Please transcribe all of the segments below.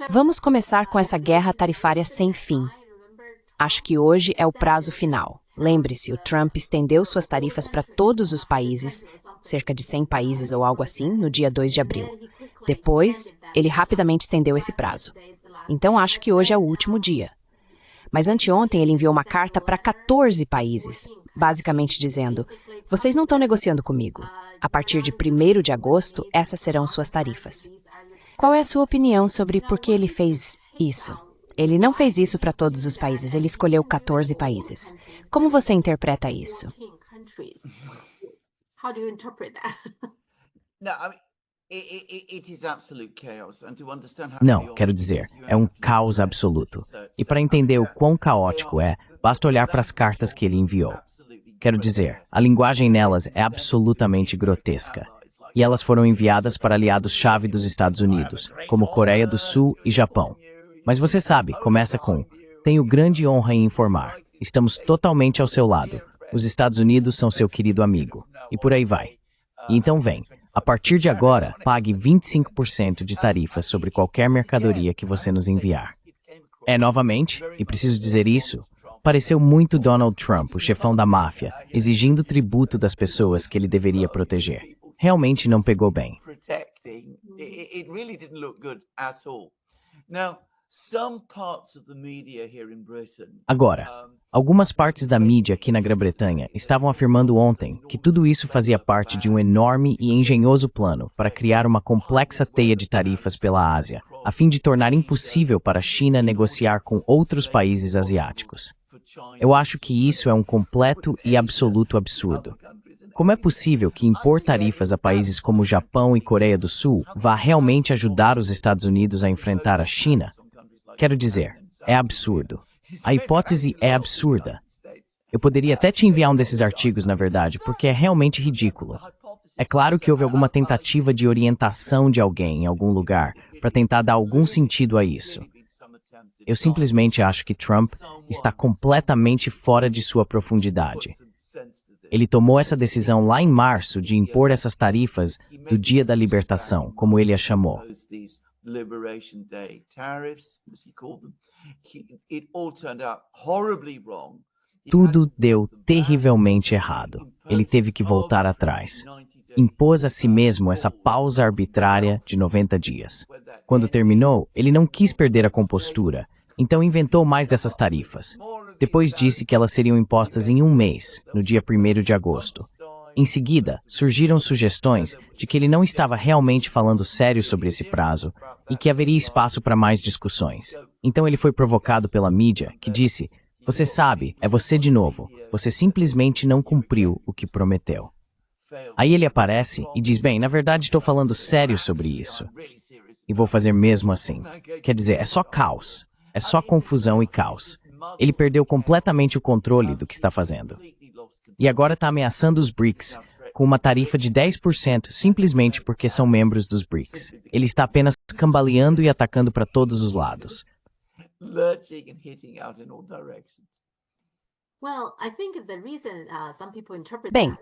Vamos começar com essa guerra tarifária sem fim. Acho que hoje é o prazo final. Lembre-se, o Trump estendeu suas tarifas para todos os países, cerca de 100 países ou algo assim, no dia 2 de abril. Depois, ele rapidamente estendeu esse prazo. Então, acho que hoje é o último dia. Mas anteontem ele enviou uma carta para 14 países, basicamente dizendo: vocês não estão negociando comigo. A partir de 1º de agosto, essas serão suas tarifas. Qual é a sua opinião sobre por que ele fez isso? Ele não fez isso para todos os países, ele escolheu 14 países. Como você interpreta isso? Não, quero dizer, é um caos absoluto. E para entender o quão caótico é, basta olhar para as cartas que ele enviou. Quero dizer, a linguagem nelas é absolutamente grotesca. E elas foram enviadas para aliados-chave dos Estados Unidos, como Coreia do Sul e Japão. Mas você sabe, começa com: tenho grande honra em informar. Estamos totalmente ao seu lado. Os Estados Unidos são seu querido amigo. E por aí vai. E então vem: a partir de agora, pague 25% de tarifas sobre qualquer mercadoria que você nos enviar. Novamente, e preciso dizer isso, pareceu muito Donald Trump, o chefão da máfia, exigindo tributo das pessoas que ele deveria proteger. Realmente não pegou bem. Agora, algumas partes da mídia aqui na Grã-Bretanha estavam afirmando ontem que tudo isso fazia parte de um enorme e engenhoso plano para criar uma complexa teia de tarifas pela Ásia, a fim de tornar impossível para a China negociar com outros países asiáticos. Eu acho que isso é um completo e absoluto absurdo. Como é possível que impor tarifas a países como Japão e Coreia do Sul vá realmente ajudar os Estados Unidos a enfrentar a China? Quero dizer, é absurdo. A hipótese é absurda. Eu poderia até te enviar um desses artigos, na verdade, porque é realmente ridículo. É claro que houve alguma tentativa de orientação de alguém em algum lugar para tentar dar algum sentido a isso. Eu simplesmente acho que Trump está completamente fora de sua profundidade. Ele tomou essa decisão lá em março de impor essas tarifas do Dia da Libertação, como ele a chamou. Tudo deu terrivelmente errado. Ele teve que voltar atrás. Impôs a si mesmo essa pausa arbitrária de 90 dias. Quando terminou, ele não quis perder a compostura, então inventou mais dessas tarifas. Depois disse que elas seriam impostas em um mês, no dia 1º de agosto. Em seguida, surgiram sugestões de que ele não estava realmente falando sério sobre esse prazo e que haveria espaço para mais discussões. Então ele foi provocado pela mídia, que disse: você sabe, é você de novo, você simplesmente não cumpriu o que prometeu. Aí ele aparece e diz: bem, na verdade estou falando sério sobre isso. E vou fazer mesmo assim. Quer dizer, é só caos, é só confusão e caos. Ele perdeu completamente o controle do que está fazendo. E agora está ameaçando os BRICS com uma tarifa de 10% simplesmente porque são membros dos BRICS. Ele está apenas cambaleando e atacando para todos os lados. Bem,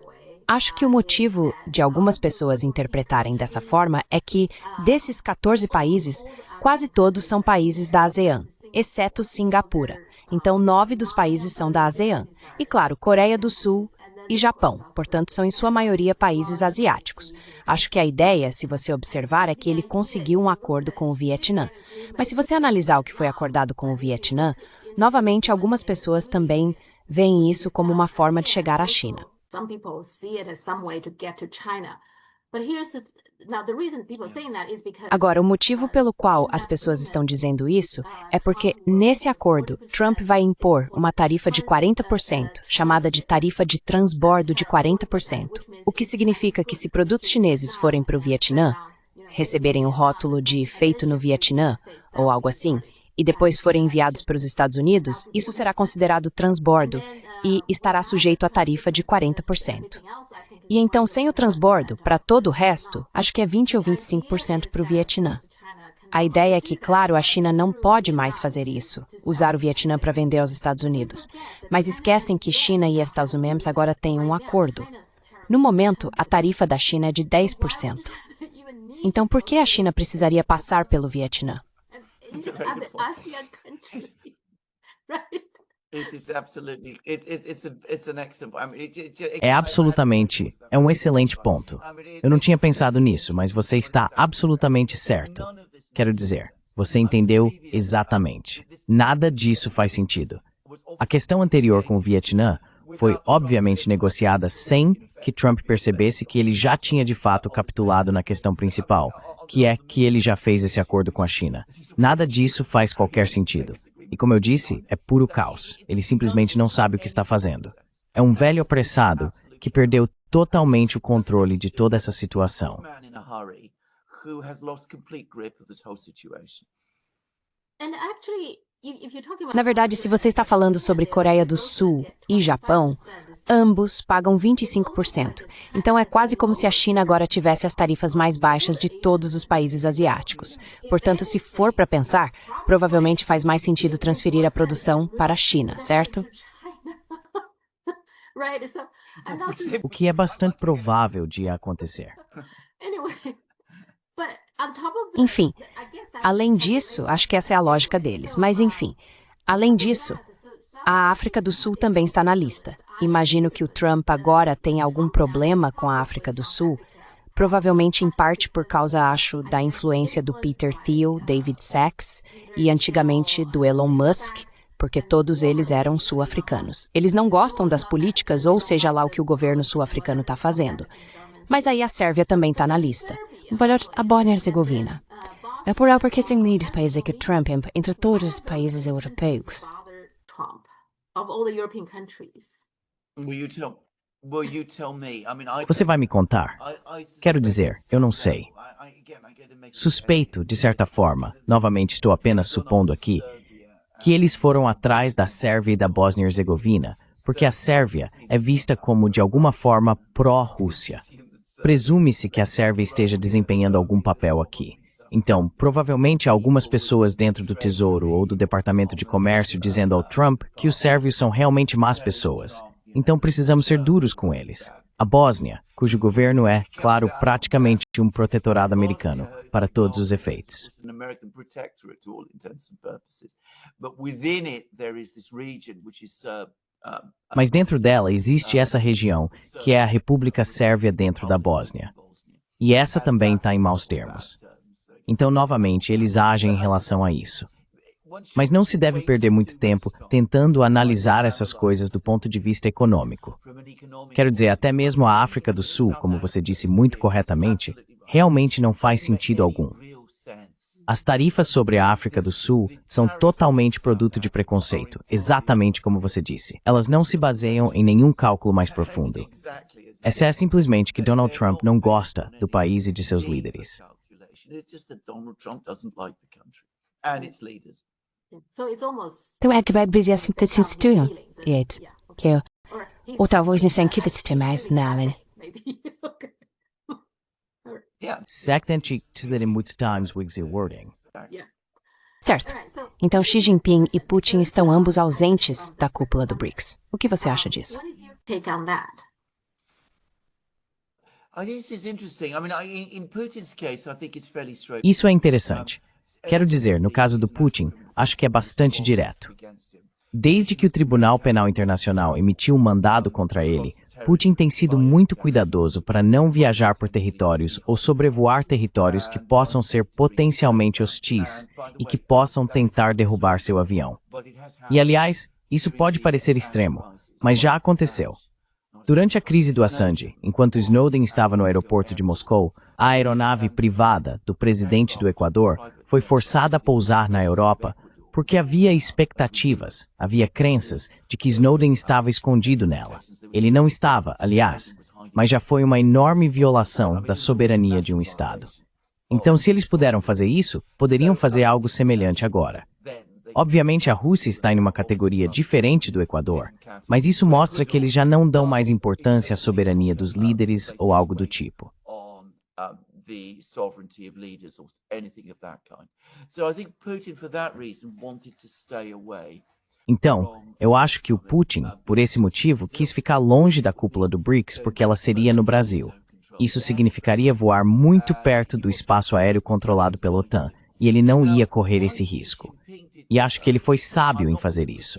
acho que o motivo de algumas pessoas interpretarem dessa forma é que, desses 14 países, quase todos são países da ASEAN, exceto Singapura. Então, 9 dos países são da ASEAN. E, claro, Coreia do Sul e Japão, portanto, são em sua maioria países asiáticos. Acho que a ideia, se você observar, é que ele conseguiu um acordo com o Vietnã. Mas se você analisar o que foi acordado com o Vietnã, novamente, algumas pessoas também veem isso como uma forma de chegar à China. Agora, o motivo pelo qual as pessoas estão dizendo isso é porque, nesse acordo, Trump vai impor uma tarifa de 40%, chamada de tarifa de transbordo de 40%, o que significa que se produtos chineses forem para o Vietnã, receberem o rótulo de feito no Vietnã, ou algo assim, e depois forem enviados para os Estados Unidos, isso será considerado transbordo e estará sujeito à tarifa de 40%. E então, sem o transbordo, para todo o resto, acho que é 20 ou 25% para o Vietnã. A ideia é que, claro, a China não pode mais fazer isso, usar o Vietnã para vender aos Estados Unidos. Mas esquecem que China e Estados Unidos agora têm um acordo. No momento, a tarifa da China é de 10%. Então por que a China precisaria passar pelo Vietnã? É um excelente ponto. Eu não tinha pensado nisso, mas você está absolutamente certo. Quero dizer, você entendeu exatamente. Nada disso faz sentido. A questão anterior com o Vietnã foi obviamente negociada sem que Trump percebesse que ele já tinha de fato capitulado na questão principal, que é que ele já fez esse acordo com a China. Nada disso faz qualquer sentido. E como eu disse, é puro caos. Ele simplesmente não sabe o que está fazendo. É um velho apressado que perdeu totalmente o controle de toda essa situação. Na verdade, se você está falando sobre Coreia do Sul e Japão, ambos pagam 25%. Então é quase como se a China agora tivesse as tarifas mais baixas de todos os países asiáticos. Portanto, se for para pensar, provavelmente faz mais sentido transferir a produção para a China, certo? O que é bastante provável de acontecer. Enfim, além disso, acho que essa é a lógica deles, mas enfim, além disso, a África do Sul também está na lista. Imagino que o Trump agora tem algum problema com a África do Sul, provavelmente em parte por causa, acho, da influência do Peter Thiel, David Sachs e antigamente do Elon Musk, porque todos eles eram sul-africanos. Eles não gostam das políticas, ou seja lá o que o governo sul-africano está fazendo. Mas aí a Sérvia também está na lista. A Bósnia-Herzegovina. É por porque são líderes países que Trump entre todos os países europeus. Você vai me contar? Quero dizer, eu não sei. Suspeito, de certa forma, novamente estou apenas supondo aqui, que eles foram atrás da Sérvia e da Bósnia-Herzegovina, porque a Sérvia é vista como, de alguma forma, pró-Rússia. Presume-se que a Sérvia esteja desempenhando algum papel aqui. Então, provavelmente há algumas pessoas dentro do Tesouro ou do Departamento de Comércio dizendo ao Trump que os sérvios são realmente más pessoas. Então precisamos ser duros com eles. A Bósnia, cujo governo é, claro, praticamente um protetorado americano, para todos os efeitos. Mas dentro dela existe essa região, que é a República Sérvia dentro da Bósnia. E essa também está em maus termos. Então, novamente, eles agem em relação a isso. Mas não se deve perder muito tempo tentando analisar essas coisas do ponto de vista econômico. Quero dizer, até mesmo a África do Sul, como você disse muito corretamente, realmente não faz sentido algum. As tarifas sobre a África do Sul são totalmente produto de preconceito, exatamente como você disse. Elas não se baseiam em nenhum cálculo mais profundo. Essa é simplesmente que Donald Trump não gosta do país e de seus líderes. Então é que vai dizer assim, que se instituiu. Ou talvez nem sem que se mais nada. Certamente, muitos times with their wording. Certo. Então Xi Jinping e Putin estão ambos ausentes da cúpula do BRICS. O que você acha disso? Isso é interessante. Quero dizer, no caso do Putin, acho que é bastante direto. Desde que o Tribunal Penal Internacional emitiu um mandado contra ele, Putin tem sido muito cuidadoso para não viajar por territórios ou sobrevoar territórios que possam ser potencialmente hostis e que possam tentar derrubar seu avião. E, aliás, isso pode parecer extremo, mas já aconteceu. Durante a crise do Assange, enquanto Snowden estava no aeroporto de Moscou, a aeronave privada do presidente do Equador foi forçada a pousar na Europa porque havia expectativas, havia crenças de que Snowden estava escondido nela. Ele não estava, aliás, mas já foi uma enorme violação da soberania de um Estado. Então, se eles puderam fazer isso, poderiam fazer algo semelhante agora. Obviamente, a Rússia está em uma categoria diferente do Equador, mas isso mostra que eles já não dão mais importância à soberania dos líderes ou algo do tipo. The sovereignty of leaders or anything of that kind. So I think Putin, for that reason, wanted to stay away. Então, eu acho que o Putin, por esse motivo, quis ficar longe da cúpula do BRICS porque ela seria no Brasil. Isso significaria voar muito perto do espaço aéreo controlado pela OTAN, e ele não ia correr esse risco. E acho que ele foi sábio em fazer isso.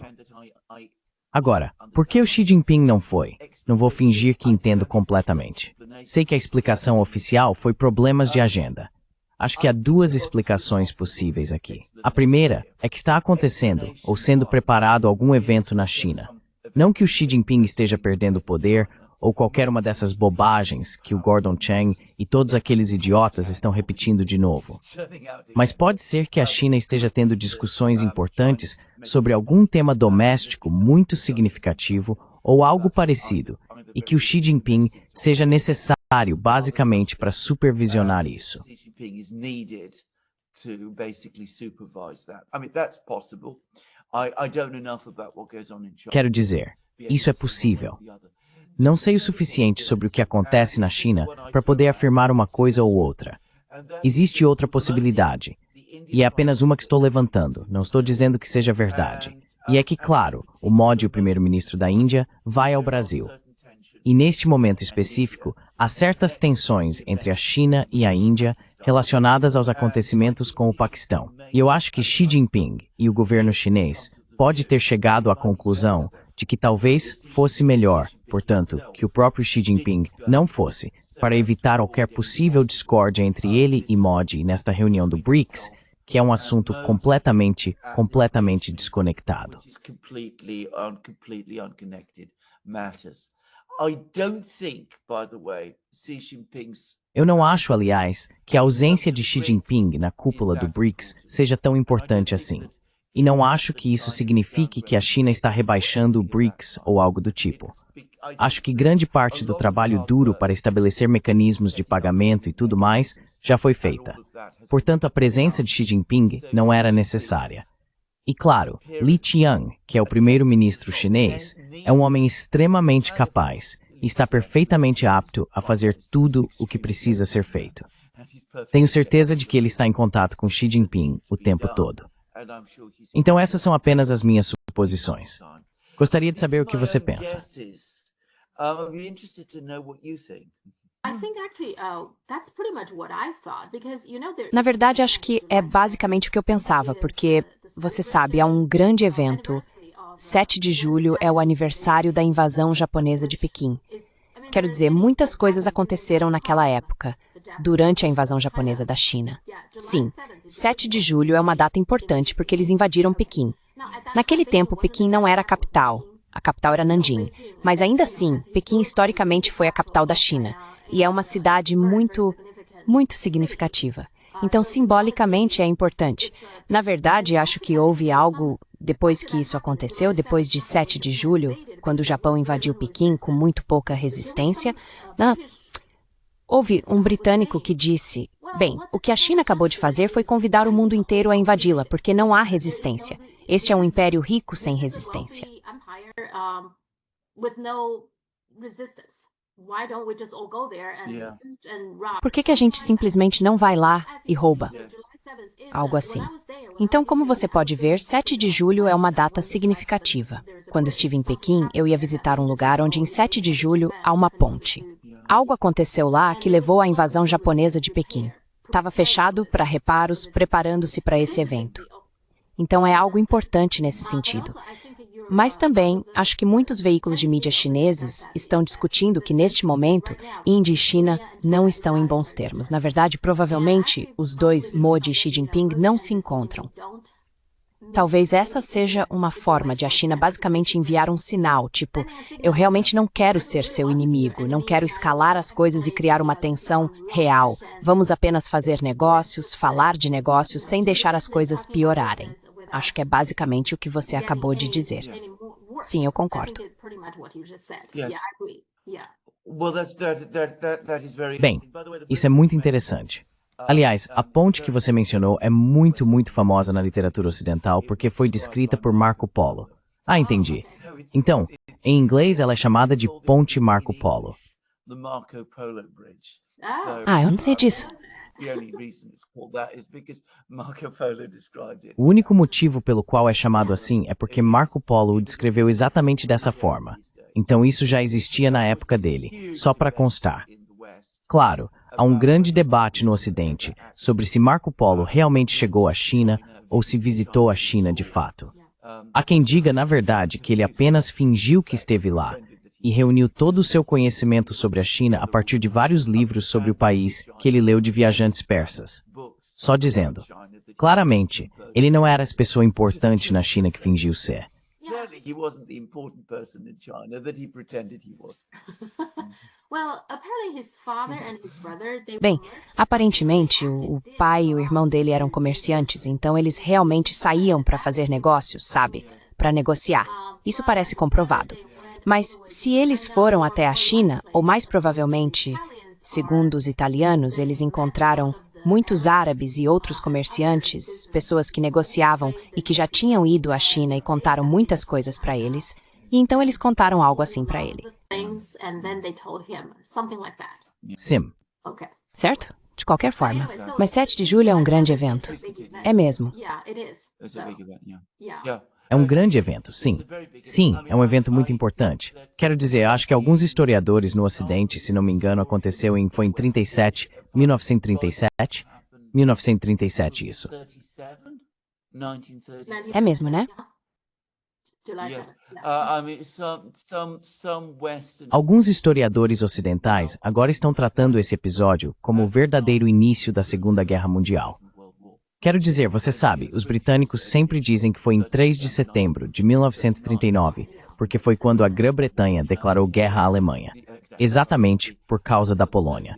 Agora, por que o Xi Jinping não foi? Não vou fingir que entendo completamente. Sei que a explicação oficial foi problemas de agenda. Acho que há duas explicações possíveis aqui. A primeira é que está acontecendo ou sendo preparado algum evento na China. Não que o Xi Jinping esteja perdendo o poder ou qualquer uma dessas bobagens que o Gordon Chang e todos aqueles idiotas estão repetindo de novo. Mas pode ser que a China esteja tendo discussões importantes sobre algum tema doméstico muito significativo ou algo parecido, e que o Xi Jinping seja necessário basicamente para supervisionar isso. Quero dizer, isso é possível. Não sei o suficiente sobre o que acontece na China para poder afirmar uma coisa ou outra. Existe outra possibilidade, e é apenas uma que estou levantando, não estou dizendo que seja verdade. E é que, claro, o Modi, o primeiro-ministro da Índia, vai ao Brasil. E neste momento específico, há certas tensões entre a China e a Índia relacionadas aos acontecimentos com o Paquistão. E eu acho que Xi Jinping e o governo chinês pode ter chegado à conclusão de que talvez fosse melhor, portanto, que o próprio Xi Jinping não fosse, para evitar qualquer possível discórdia entre ele e Modi nesta reunião do BRICS, que é um assunto completamente desconectado. Eu não acho, aliás, que a ausência de Xi Jinping na cúpula do BRICS seja tão importante assim. E não acho que isso signifique que a China está rebaixando o BRICS ou algo do tipo. Acho que grande parte do trabalho duro para estabelecer mecanismos de pagamento e tudo mais já foi feita. Portanto, a presença de Xi Jinping não era necessária. E claro, Li Qiang, que é o primeiro-ministro chinês, é um homem extremamente capaz e está perfeitamente apto a fazer tudo o que precisa ser feito. Tenho certeza de que ele está em contato com Xi Jinping o tempo todo. Então essas são apenas as minhas suposições. Gostaria de saber o que você pensa. Na verdade, acho que é basicamente o que eu pensava, porque, você sabe, há um grande evento. 7 de julho é o aniversário da invasão japonesa de Pequim. Quero dizer, muitas coisas aconteceram naquela época, durante a invasão japonesa da China. Sim, 7 de julho é uma data importante porque eles invadiram Pequim. Naquele tempo, Pequim não era a capital era Nanjing. Mas ainda assim, Pequim historicamente foi a capital da China. E é uma cidade muito significativa. Então, simbolicamente, é importante. Na verdade, acho que houve algo, depois que isso aconteceu, depois de 7 de julho, quando o Japão invadiu Pequim com muito pouca resistência, houve um britânico que disse, bem, o que a China acabou de fazer foi convidar o mundo inteiro a invadi-la, porque não há resistência. Este é um império rico sem resistência. Por que a gente simplesmente não vai lá e rouba? Algo assim. Então, como você pode ver, 7 de julho é uma data significativa. Quando estive em Pequim, eu ia visitar um lugar onde em 7 de julho há uma ponte. Algo aconteceu lá que levou à invasão japonesa de Pequim. Estava fechado para reparos, preparando-se para esse evento. Então é algo importante nesse sentido. Mas também, acho que muitos veículos de mídia chineses estão discutindo que, neste momento, Índia e China não estão em bons termos. Na verdade, provavelmente, os dois, Modi e Xi Jinping, não se encontram. Talvez essa seja uma forma de a China basicamente enviar um sinal, tipo, eu realmente não quero ser seu inimigo, não quero escalar as coisas e criar uma tensão real. Vamos apenas fazer negócios, falar de negócios, sem deixar as coisas piorarem. Acho que é basicamente o que você acabou de dizer. Sim, eu concordo. Bem, isso é muito interessante. Aliás, a ponte que você mencionou é muito famosa na literatura ocidental porque foi descrita por Marco Polo. Ah, entendi. Então, em inglês ela é chamada de Ponte Marco Polo. Ah, eu não sei disso. O único motivo pelo qual é chamado assim é porque Marco Polo o descreveu exatamente dessa forma. Então isso já existia na época dele, só para constar. Claro, há um grande debate no Ocidente sobre se Marco Polo realmente chegou à China ou se visitou a China de fato. Há quem diga, na verdade, que ele apenas fingiu que esteve lá e reuniu todo o seu conhecimento sobre a China a partir de vários livros sobre o país que ele leu de viajantes persas. Só dizendo, claramente, ele não era essa pessoa importante na China que fingiu ser. Certainly he wasn't the important person in China that he pretended he was. Bem, aparentemente, o pai e o irmão dele eram comerciantes, então eles realmente saíam para fazer negócios, sabe? Para negociar. Isso parece comprovado. Mas se eles foram até a China, ou mais provavelmente, segundo os italianos, eles encontraram muitos árabes e outros comerciantes, pessoas que negociavam e que já tinham ido à China e contaram muitas coisas para eles, e então eles contaram algo assim para ele. Sim. Certo? De qualquer forma. Mas 7 de julho é um grande evento. É mesmo. It's a big event, yeah. É um grande evento, sim. Sim, é um evento muito importante. Quero dizer, acho que alguns historiadores no Ocidente, se não me engano, foi em 1937? 1937 isso. 1937. É mesmo, né? Yes. I mean, some Western. Alguns historiadores ocidentais agora estão tratando esse episódio como o verdadeiro início da Segunda Guerra Mundial. Quero dizer, você sabe, os britânicos sempre dizem que foi em 3 de setembro de 1939, porque foi quando a Grã-Bretanha declarou guerra à Alemanha, exatamente por causa da Polônia.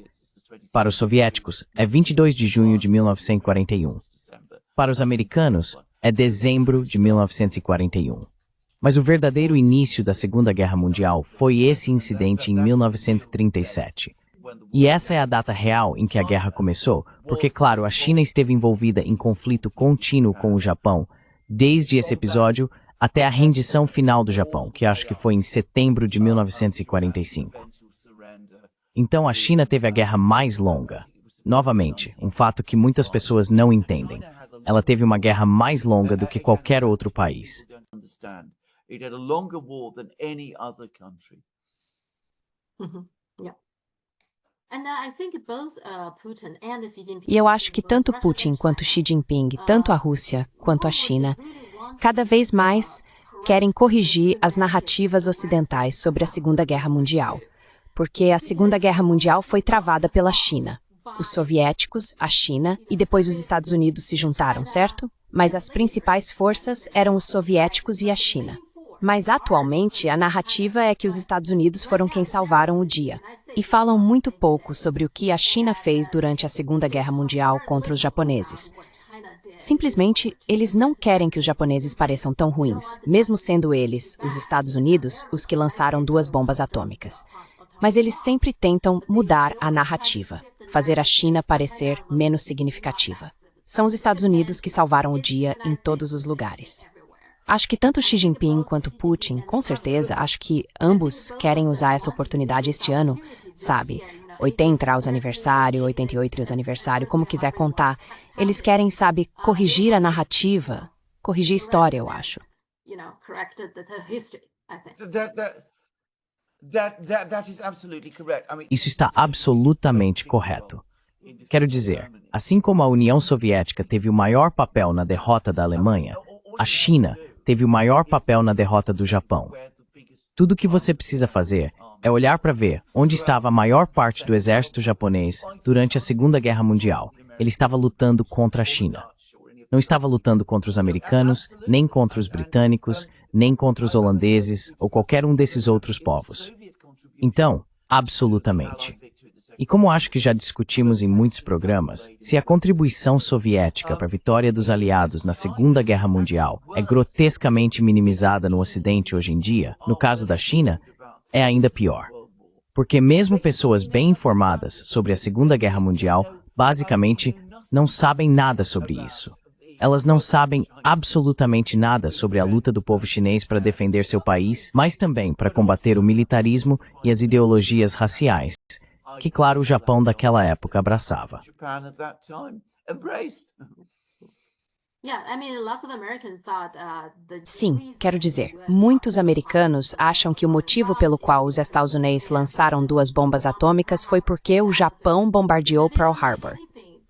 Para os soviéticos, é 22 de junho de 1941. Para os americanos, é dezembro de 1941. Mas o verdadeiro início da Segunda Guerra Mundial foi esse incidente em 1937. E essa é a data real em que a guerra começou, porque, claro, a China esteve envolvida em conflito contínuo com o Japão, desde esse episódio até a rendição final do Japão, que acho que foi em setembro de 1945. Então a China teve a guerra mais longa. Novamente, um fato que muitas pessoas não entendem. Ela teve uma guerra mais longa do que qualquer outro país. It had a longer war than any other country. E eu acho que tanto Putin quanto Xi Jinping, tanto a Rússia quanto a China, cada vez mais querem corrigir as narrativas ocidentais sobre a Segunda Guerra Mundial. Porque a Segunda Guerra Mundial foi travada pela China. Os soviéticos, a China e depois os Estados Unidos se juntaram, certo? Mas as principais forças eram os soviéticos e a China. Mas atualmente a narrativa é que os Estados Unidos foram quem salvaram o dia. E falam muito pouco sobre o que a China fez durante a Segunda Guerra Mundial contra os japoneses. Simplesmente, eles não querem que os japoneses pareçam tão ruins, mesmo sendo eles, os Estados Unidos, os que lançaram 2 bombas atômicas. Mas eles sempre tentam mudar a narrativa, fazer a China parecer menos significativa. São os Estados Unidos que salvaram o dia em todos os lugares. Acho que tanto Xi Jinping quanto Putin, com certeza, acho que ambos querem usar essa oportunidade este ano, sabe? 80 os aniversário, 88 os aniversário, como quiser contar. Eles querem, sabe, corrigir a narrativa, corrigir a história, eu acho. That is absolutely correct. I mean, Isso está absolutamente correto. Quero dizer, assim como a União Soviética teve o maior papel na derrota da Alemanha, a China teve o maior papel na derrota do Japão. Tudo o que você precisa fazer é olhar para ver onde estava a maior parte do exército japonês durante a Segunda Guerra Mundial. Ele estava lutando contra a China. Não estava lutando contra os americanos, nem contra os britânicos, nem contra os holandeses ou qualquer um desses outros povos. Então, absolutamente. E como acho que já discutimos em muitos programas, se a contribuição soviética para a vitória dos aliados na Segunda Guerra Mundial é grotescamente minimizada no Ocidente hoje em dia, no caso da China, é ainda pior. Porque mesmo pessoas bem informadas sobre a Segunda Guerra Mundial, basicamente, não sabem nada sobre isso. Elas não sabem absolutamente nada sobre a luta do povo chinês para defender seu país, mas também para combater o militarismo e as ideologias raciais, que, claro, o Japão daquela época abraçava. Sim, quero dizer, muitos americanos acham que o motivo pelo qual os Estados Unidos lançaram 2 bombas atômicas foi porque o Japão bombardeou Pearl Harbor.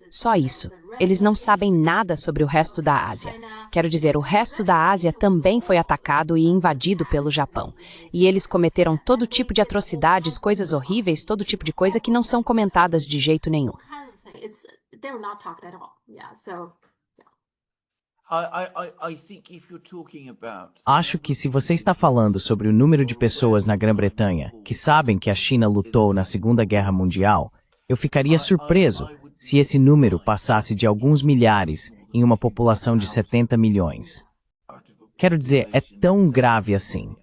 Só isso. Eles não sabem nada sobre o resto da Ásia. Quero dizer, o resto da Ásia também foi atacado e invadido pelo Japão. E eles cometeram todo tipo de atrocidades, coisas horríveis, todo tipo de coisa que não são comentadas de jeito nenhum. Acho que se você está falando sobre o número de pessoas na Grã-Bretanha que sabem que a China lutou na Segunda Guerra Mundial, eu ficaria surpreso se esse número passasse de alguns milhares em uma população de 70 milhões. Quero dizer, é tão grave assim.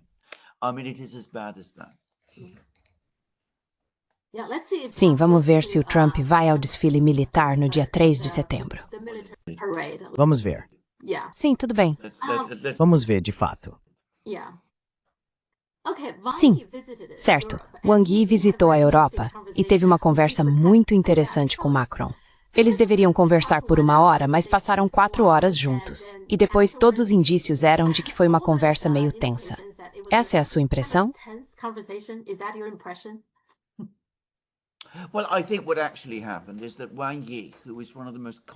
Sim, vamos ver se o Trump vai ao desfile militar no dia 3 de setembro. Vamos ver. Sim, tudo bem. Vamos ver, de fato. Sim, certo. Wang Yi visitou a Europa e teve uma conversa muito interessante com Macron. Eles deveriam conversar por 1 hora, mas passaram 4 horas juntos. E depois todos os indícios eram de que foi uma conversa meio tensa. Essa é a sua impressão?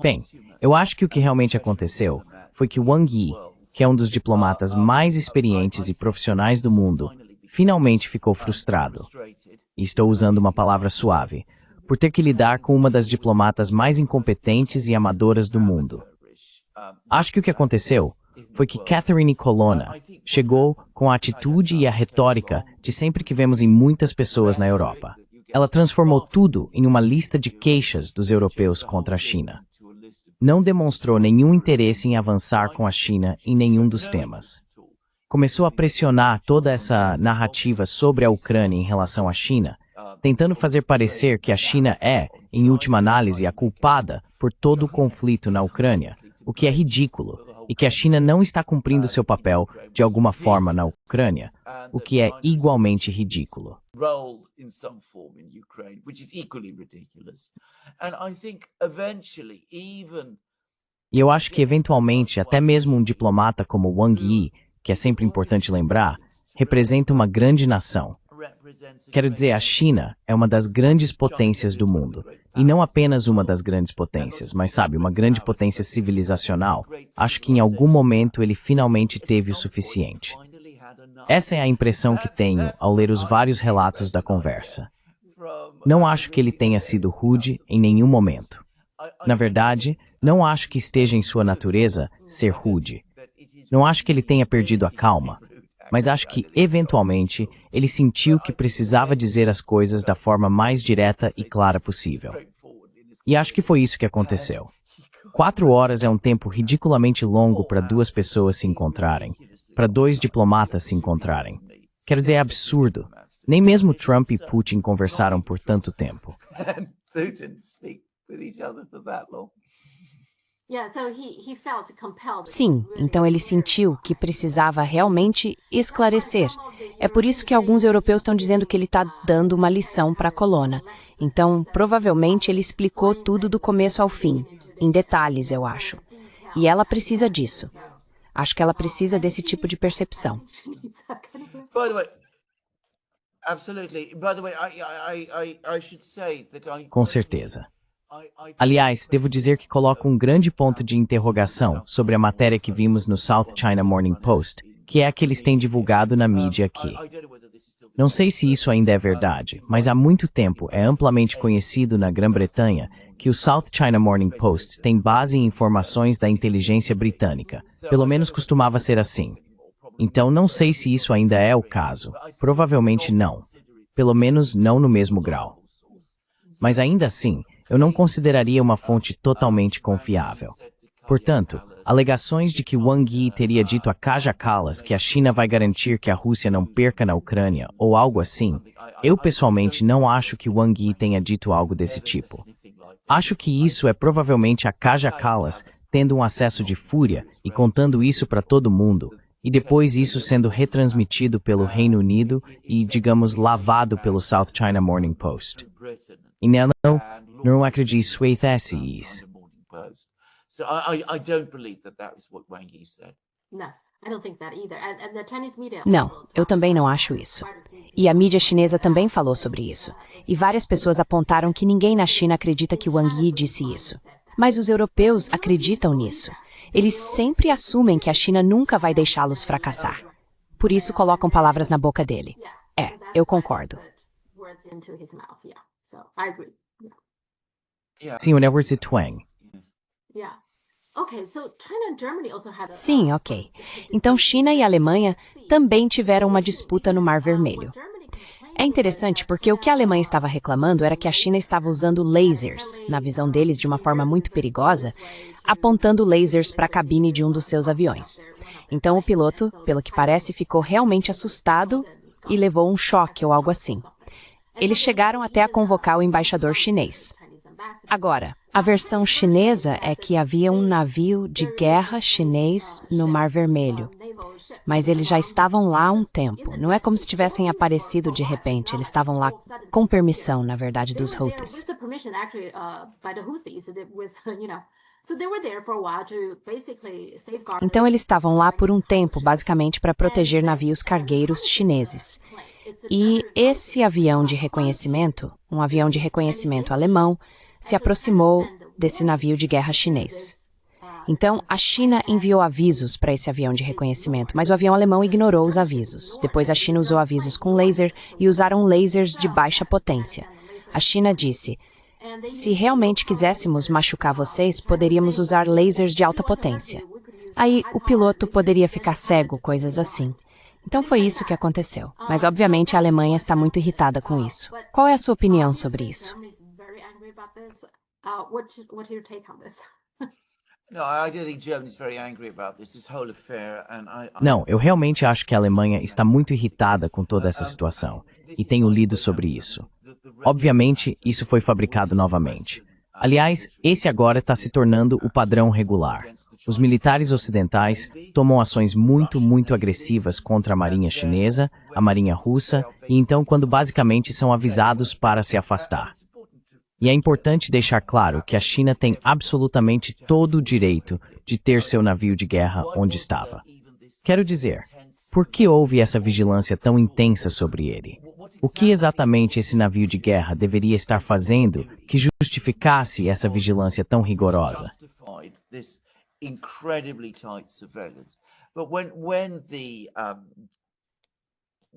Bem, eu acho que o que realmente aconteceu foi que Wang Yi, que é um dos diplomatas mais experientes e profissionais do mundo, finalmente ficou frustrado. E estou usando uma palavra suave, por ter que lidar com uma das diplomatas mais incompetentes e amadoras do mundo. Acho que o que aconteceu foi que Catherine Colonna chegou com a atitude e a retórica de sempre que vemos em muitas pessoas na Europa. Ela transformou tudo em uma lista de queixas dos europeus contra a China. Não demonstrou nenhum interesse em avançar com a China em nenhum dos temas. Começou a pressionar toda essa narrativa sobre a Ucrânia em relação à China, tentando fazer parecer que a China é, em última análise, a culpada por todo o conflito na Ucrânia, o que é ridículo, e que a China não está cumprindo seu papel de alguma forma na Ucrânia, o que é igualmente ridículo. E eu acho que, eventualmente, até mesmo um diplomata como Wang Yi, que é sempre importante lembrar, representa uma grande nação. Quero dizer, a China é uma das grandes potências do mundo. E não apenas uma das grandes potências, mas, sabe, uma grande potência civilizacional. Acho que em algum momento ele finalmente teve o suficiente. Essa é a impressão que tenho ao ler os vários relatos da conversa. Não acho que ele tenha sido rude em nenhum momento. Na verdade, não acho que esteja em sua natureza ser rude. Não acho que ele tenha perdido a calma, mas acho que, eventualmente, ele sentiu que precisava dizer as coisas da forma mais direta e clara possível. E acho que foi isso que aconteceu. 4 horas é um tempo ridiculamente longo para 2 pessoas se encontrarem, para 2 diplomatas se encontrarem. Quero dizer, é absurdo. Nem mesmo Trump e Putin conversaram por tanto tempo. Sim, então ele sentiu que precisava realmente esclarecer. É por isso que alguns europeus estão dizendo que ele está dando uma lição para a Colonna. Então, provavelmente ele explicou tudo do começo ao fim, em detalhes, eu acho. E ela precisa disso. Acho que ela precisa desse tipo de percepção. Com certeza. Aliás, devo dizer que coloco um grande ponto de interrogação sobre a matéria que vimos no South China Morning Post, que é a que eles têm divulgado na mídia aqui. Não sei se isso ainda é verdade, mas há muito tempo é amplamente conhecido na Grã-Bretanha que o South China Morning Post tem base em informações da inteligência britânica. Pelo menos costumava ser assim. Então não sei se isso ainda é o caso. Provavelmente não. Pelo menos não no mesmo grau. Mas ainda assim, eu não consideraria uma fonte totalmente confiável. Portanto, alegações de que Wang Yi teria dito a Kaja Kallas que a China vai garantir que a Rússia não perca na Ucrânia, ou algo assim, eu pessoalmente não acho que Wang Yi tenha dito algo desse tipo. Acho que isso é provavelmente a Kaja Kallas tendo um acesso de fúria e contando isso para todo mundo, e depois isso sendo retransmitido pelo Reino Unido e, digamos, lavado pelo South China Morning Post. E não acredito isso. So I don't believe that that was what Wang Yi said. Não, eu também não acho isso. E a mídia chinesa também falou sobre isso. E várias pessoas apontaram que ninguém na China acredita que Wang Yi disse isso. Mas os europeus acreditam nisso. Eles sempre assumem que a China nunca vai deixá-los fracassar. Por isso colocam palavras na boca dele. Eu concordo. Sim, Edward Zitwang. Sim, ok. Então China e Alemanha também tiveram uma disputa no Mar Vermelho. É interessante porque o que a Alemanha estava reclamando era que a China estava usando lasers, na visão deles de uma forma muito perigosa, apontando lasers para a cabine de um dos seus aviões. Então o piloto, pelo que parece, ficou realmente assustado e levou um choque ou algo assim. Eles chegaram até a convocar o embaixador chinês. Agora, a versão chinesa é que havia um navio de guerra chinês no Mar Vermelho. Mas eles já estavam lá há um tempo. Não é como se tivessem aparecido de repente. Eles estavam lá com permissão, na verdade, dos Houthis. Então eles estavam lá por um tempo, basicamente, para proteger navios cargueiros chineses. E esse avião de reconhecimento, um avião de reconhecimento alemão, se aproximou desse navio de guerra chinês. Então, a China enviou avisos para esse avião de reconhecimento, mas o avião alemão ignorou os avisos. Depois, a China usou avisos com laser e usaram lasers de baixa potência. A China disse: se realmente quiséssemos machucar vocês, poderíamos usar lasers de alta potência. Aí, o piloto poderia ficar cego, coisas assim. Então foi isso que aconteceu. Mas, obviamente, a Alemanha está muito irritada com isso. Qual é a sua opinião sobre isso? Não, eu realmente acho que a Alemanha está muito irritada com toda essa situação, e tenho lido sobre isso. Obviamente, isso foi fabricado novamente. Aliás, esse agora está se tornando o padrão regular. Os militares ocidentais tomam ações muito agressivas contra a marinha chinesa, a marinha russa, e então quando basicamente são avisados para se afastar. E é importante deixar claro que a China tem absolutamente todo o direito de ter seu navio de guerra onde estava. Quero dizer, por que houve essa vigilância tão intensa sobre ele? O que exatamente esse navio de guerra deveria estar fazendo que justificasse essa vigilância tão rigorosa?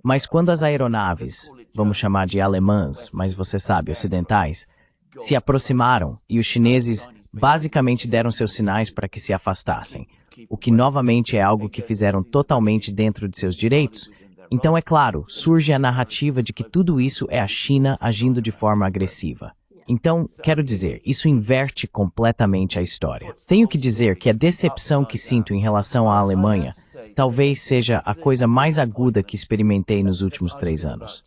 Mas quando as aeronaves, vamos chamar de alemãs, mas você sabe, ocidentais, se aproximaram e os chineses basicamente deram seus sinais para que se afastassem, o que novamente é algo que fizeram totalmente dentro de seus direitos, então é claro, surge a narrativa de que tudo isso é a China agindo de forma agressiva. Então, quero dizer, isso inverte completamente a história. Tenho que dizer que a decepção que sinto em relação à Alemanha talvez seja a coisa mais aguda que experimentei nos últimos 3 anos.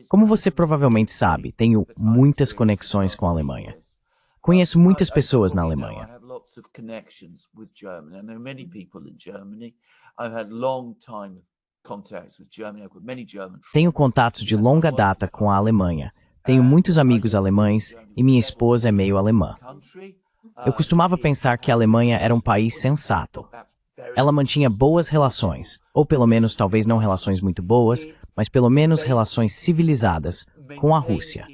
Como você provavelmente sabe, tenho muitas conexões com a Alemanha. Conheço muitas pessoas na Alemanha. Tenho contatos de longa data com a Alemanha. Tenho muitos amigos alemães e minha esposa é meio alemã. Eu costumava pensar que a Alemanha era um país sensato. Ela mantinha boas relações, ou pelo menos talvez não relações muito boas, mas pelo menos relações civilizadas com a Rússia.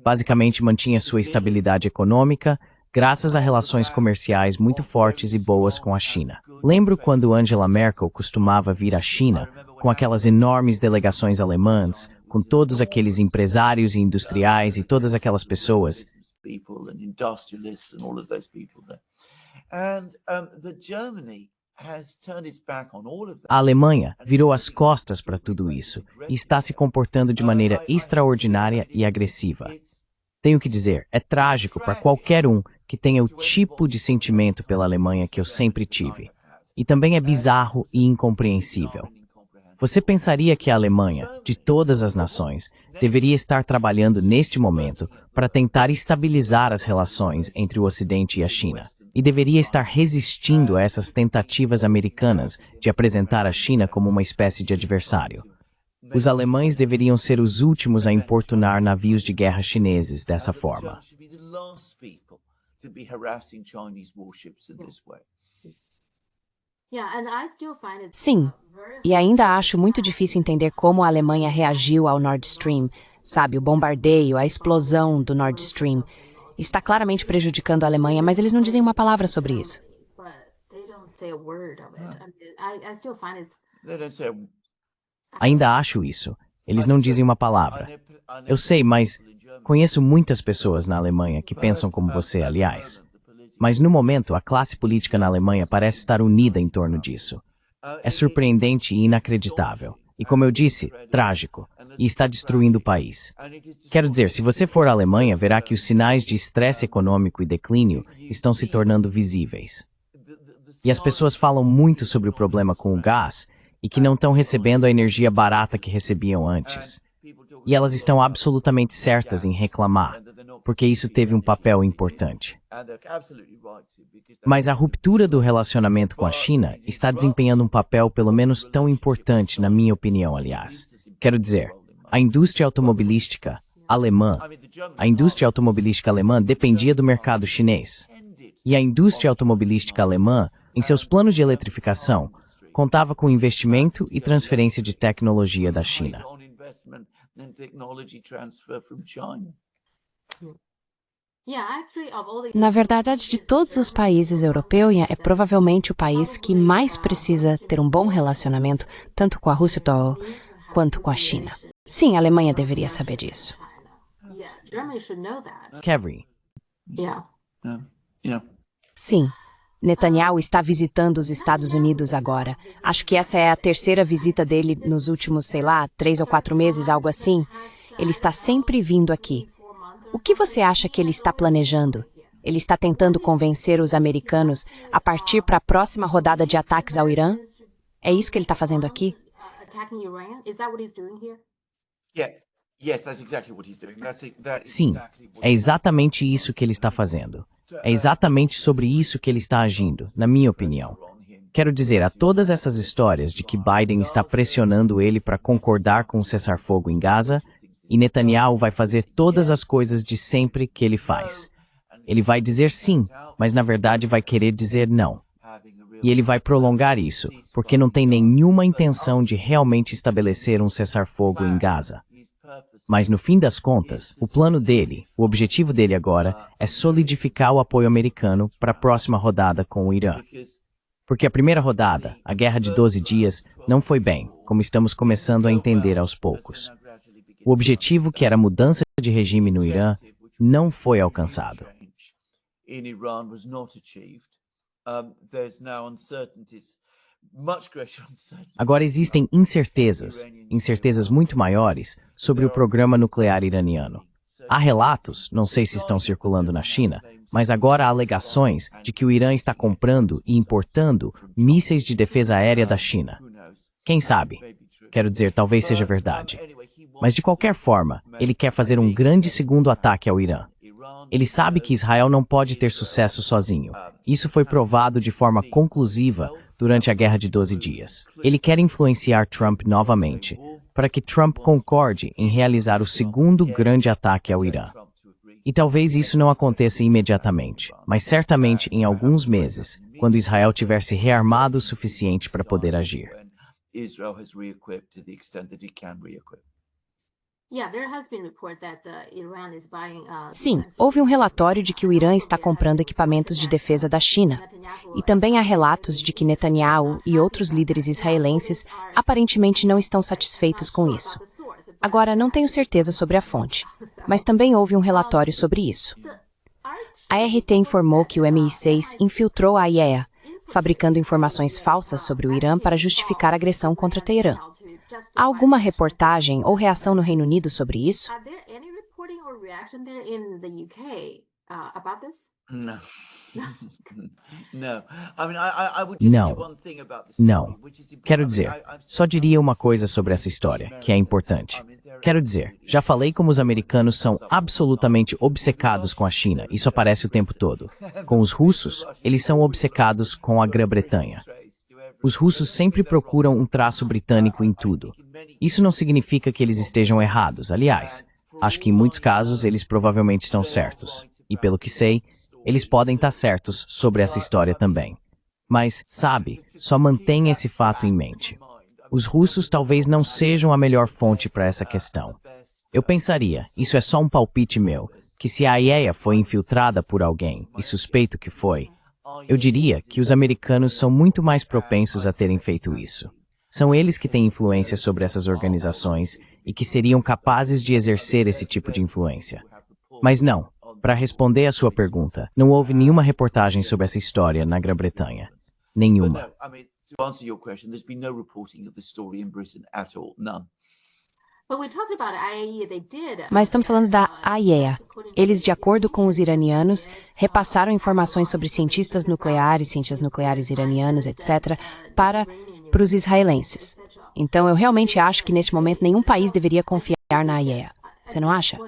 Basicamente mantinha sua estabilidade econômica, graças a relações comerciais muito fortes e boas com a China. Lembro quando Angela Merkel costumava vir à China, com aquelas enormes delegações alemãs, com todos aqueles empresários e industriais e todas aquelas pessoas. A Alemanha virou as costas para tudo isso e está se comportando de maneira extraordinária e agressiva. Tenho que dizer, é trágico para qualquer um que tenha o tipo de sentimento pela Alemanha que eu sempre tive. E também é bizarro e incompreensível. Você pensaria que a Alemanha, de todas as nações, deveria estar trabalhando neste momento para tentar estabilizar as relações entre o Ocidente e a China, e deveria estar resistindo a essas tentativas americanas de apresentar a China como uma espécie de adversário. Os alemães deveriam ser os últimos a importunar navios de guerra chineses dessa forma. to be harassing Chinese warships in this way. Sim, e ainda acho muito difícil entender como a Alemanha reagiu ao Nord Stream, sabe, o bombardeio, a explosão do Nord Stream. Está claramente prejudicando a Alemanha, mas eles não dizem uma palavra sobre isso. They don't say Ainda acho isso. Eles não dizem uma palavra. Eu sei, mas conheço muitas pessoas na Alemanha que pensam como você, aliás. Mas no momento, a classe política na Alemanha parece estar unida em torno disso. É surpreendente e inacreditável. E como eu disse, trágico. E está destruindo o país. Quero dizer, se você for à Alemanha, verá que os sinais de estresse econômico e declínio estão se tornando visíveis. E as pessoas falam muito sobre o problema com o gás e que não estão recebendo a energia barata que recebiam antes. E elas estão absolutamente certas em reclamar, porque isso teve um papel importante. Mas a ruptura do relacionamento com a China está desempenhando um papel pelo menos tão importante, na minha opinião, aliás. Quero dizer, a indústria automobilística alemã dependia do mercado chinês. E a indústria automobilística alemã, em seus planos de eletrificação, contava com investimento e transferência de tecnologia da China. Na verdade, de todos os países europeus, é provavelmente o país que mais precisa ter um bom relacionamento, tanto com a Rússia quanto com a China. Sim, a Alemanha deveria saber disso. Kevry, Sim, Netanyahu está visitando os Estados Unidos agora. Acho que essa é a terceira visita dele nos últimos, 3 ou 4 meses, algo assim. Ele está sempre vindo aqui. O que você acha que ele está planejando? Ele está tentando convencer os americanos a partir para a próxima rodada de ataques ao Irã? É isso que ele está fazendo aqui? sim, é exatamente isso que ele está fazendo. É exatamente sobre isso que ele está agindo, na minha opinião. Quero dizer, há todas essas histórias de que Biden está pressionando ele para concordar com o cessar-fogo em Gaza, e Netanyahu vai fazer todas as coisas de sempre que ele faz. Ele vai dizer sim, mas na verdade vai querer dizer não. E ele vai prolongar isso, porque não tem nenhuma intenção de realmente estabelecer um cessar-fogo em Gaza. Mas no fim das contas, o plano dele, o objetivo dele agora, é solidificar o apoio americano para a próxima rodada com o Irã. Porque a primeira rodada, a guerra de 12 dias, não foi bem, como estamos começando a entender aos poucos. O objetivo, que era a mudança de regime no Irã, não foi alcançado. Agora existem incertezas muito maiores sobre o programa nuclear iraniano. Há relatos, não sei se estão circulando na China, mas agora há alegações de que o Irã está comprando e importando mísseis de defesa aérea da China. Quem sabe? Quero dizer, talvez seja verdade. Mas de qualquer forma, ele quer fazer um grande segundo ataque ao Irã. Ele sabe que Israel não pode ter sucesso sozinho. Isso foi provado de forma conclusiva durante a Guerra de 12 dias. Ele quer influenciar Trump novamente, para que Trump concorde em realizar o segundo grande ataque ao Irã. E talvez isso não aconteça imediatamente, mas certamente em alguns meses, quando Israel tiver se rearmado o suficiente para poder agir. Sim, houve um relatório de que o Irã está comprando equipamentos de defesa da China. E também há relatos de que Netanyahu e outros líderes israelenses aparentemente não estão satisfeitos com isso. Agora, não tenho certeza sobre a fonte, mas também houve um relatório sobre isso. A RT informou que o MI6 infiltrou a IAEA, fabricando informações falsas sobre o Irã para justificar a agressão contra Teherã. Há alguma reportagem ou reação no Reino Unido sobre isso? Não. Quero dizer, só diria uma coisa sobre essa história, que é importante. Quero dizer, já falei como os americanos são absolutamente obcecados com a China, isso aparece o tempo todo. Com os russos, eles são obcecados com a Grã-Bretanha. Os russos sempre procuram um traço britânico em tudo. Isso não significa que eles estejam errados, aliás. Acho que em muitos casos eles provavelmente estão certos. E pelo que sei, eles podem estar certos sobre essa história também. Mas, sabe, só mantenha esse fato em mente. Os russos talvez não sejam a melhor fonte para essa questão. Eu pensaria, isso é só um palpite meu, que se a IAEA foi infiltrada por alguém, e suspeito que foi, eu diria que os americanos são muito mais propensos a terem feito isso. São eles que têm influência sobre essas organizações e que seriam capazes de exercer esse tipo de influência. Mas não, para responder à sua pergunta, não houve nenhuma reportagem sobre essa história na Grã-Bretanha. Nenhuma. To answer your question, there's been no reporting of the story in Britain at all, none. Mas estamos falando da AIEA. Eles, de acordo com os iranianos, repassaram informações sobre cientistas nucleares iranianos, etc., para os israelenses. Então, eu realmente acho que, neste momento, nenhum país deveria confiar na AIEA. Você não acha?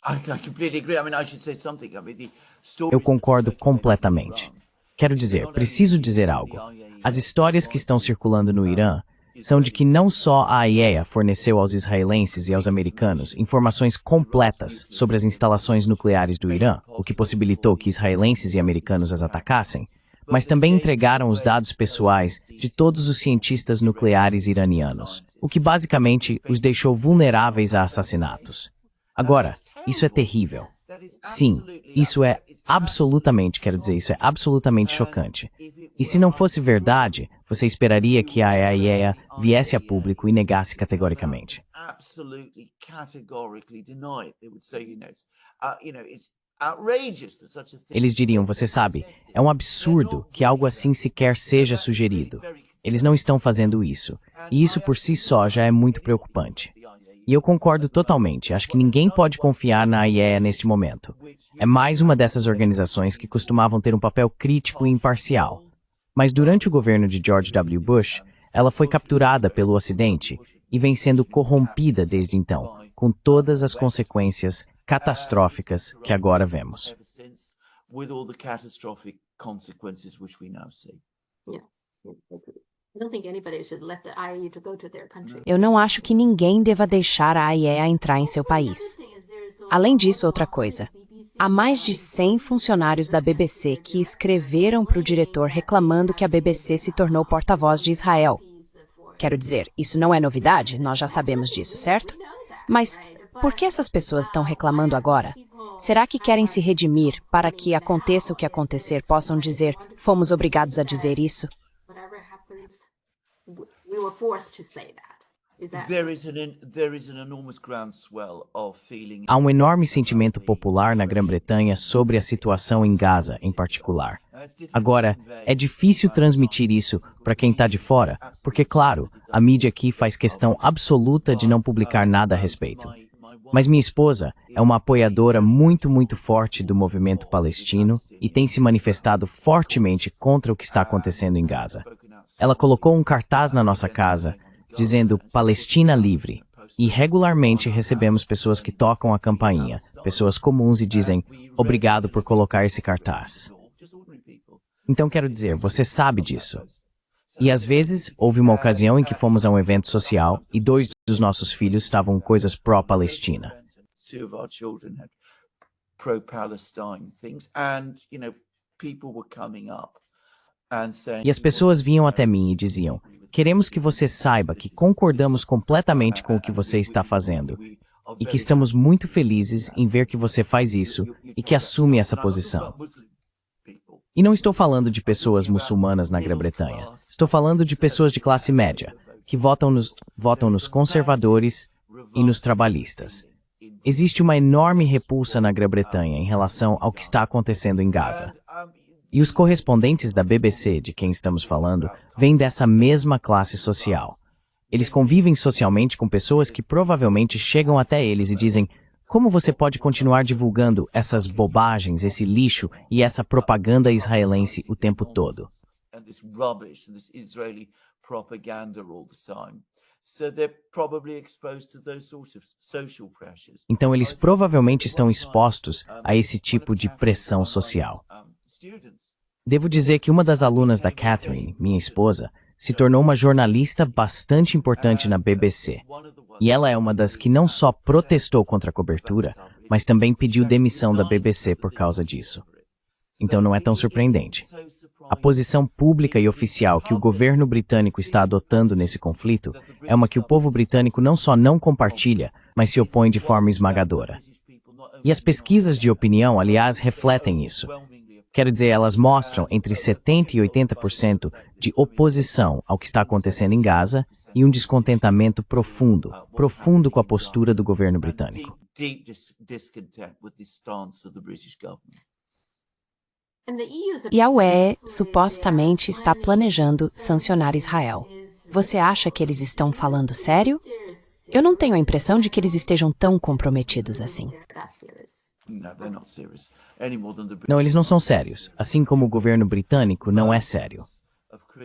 I completely agree. I mean, I should say something. I mean, the stories Eu concordo completamente. Quero dizer, preciso dizer algo. As histórias que estão circulando no Irã são de que não só a IAEA forneceu aos israelenses e aos americanos informações completas sobre as instalações nucleares do Irã, o que possibilitou que israelenses e americanos as atacassem, mas também entregaram os dados pessoais de todos os cientistas nucleares iranianos, o que basicamente os deixou vulneráveis a assassinatos. Agora, isso é terrível. Sim, isso é absolutamente chocante. E se não fosse verdade, você esperaria que a IAEA viesse a público e negasse categoricamente. absolutely categorically deny it. They would say, it's outrageous that such a thing. Eles diriam, você sabe, é um absurdo que algo assim sequer seja sugerido. Eles não estão fazendo isso. E isso por si só já é muito preocupante. E eu concordo totalmente. Acho que ninguém pode confiar na IAEA neste momento. É mais uma dessas organizações que costumavam ter um papel crítico e imparcial. Mas durante o governo de George W. Bush, ela foi capturada pelo Ocidente e vem sendo corrompida desde então, com todas as consequências catastróficas que agora vemos. Ever since, with all the catastrophic consequences which we now see. Eu não acho que ninguém deva deixar a AIEA entrar em seu país. Além disso, outra coisa. Há mais de 100 funcionários da BBC que escreveram para o diretor reclamando que a BBC se tornou porta-voz de Israel. Quero dizer, isso não é novidade, nós já sabemos disso, certo? Mas por que essas pessoas estão reclamando agora? Será que querem se redimir para que aconteça o que acontecer, possam dizer, fomos obrigados a dizer isso? There is an enormous groundswell of feeling. Há um enorme sentimento popular na Grã-Bretanha sobre a situação em Gaza, em particular. Agora, é difícil transmitir isso para quem está de fora, porque, claro, a mídia aqui faz questão absoluta de não publicar nada a respeito. Mas minha esposa é uma apoiadora muito forte do movimento palestino e tem se manifestado fortemente contra o que está acontecendo em Gaza. Ela colocou um cartaz na nossa casa dizendo Palestina livre. E regularmente recebemos pessoas que tocam a campainha, pessoas comuns e dizem obrigado por colocar esse cartaz. Então quero dizer, você sabe disso. E às vezes houve uma ocasião em que fomos a um evento social e 2 dos nossos filhos estavam coisas pró-Palestina. Two of our children had pro-Palestine things, and people were coming up and saying. E as pessoas vinham até mim e diziam, queremos que você saiba que concordamos completamente com o que você está fazendo e que estamos muito felizes em ver que você faz isso e que assume essa posição. E não estou falando de pessoas muçulmanas na Grã-Bretanha. Estou falando de pessoas de classe média, que votam nos conservadores e nos trabalhistas. Existe uma enorme repulsa na Grã-Bretanha em relação ao que está acontecendo em Gaza. E os correspondentes da BBC, de quem estamos falando, vêm dessa mesma classe social. Eles convivem socialmente com pessoas que provavelmente chegam até eles e dizem: como você pode continuar divulgando essas bobagens, esse lixo e essa propaganda israelense o tempo todo? Então eles provavelmente estão expostos a esse tipo de pressão social. Devo dizer que uma das alunas da Catherine, minha esposa, se tornou uma jornalista bastante importante na BBC. E ela é uma das que não só protestou contra a cobertura, mas também pediu demissão da BBC por causa disso. Então não é tão surpreendente. A posição pública e oficial que o governo britânico está adotando nesse conflito é uma que o povo britânico não só não compartilha, mas se opõe de forma esmagadora. E as pesquisas de opinião, aliás, refletem isso. Quero dizer, elas mostram entre 70% e 80% de oposição ao que está acontecendo em Gaza e um descontentamento profundo com a postura do governo britânico. E a UE supostamente está planejando sancionar Israel. Você acha que eles estão falando sério? Eu não tenho a impressão de que eles estejam tão comprometidos assim. Não, eles não são sérios, assim como o governo britânico não é sério.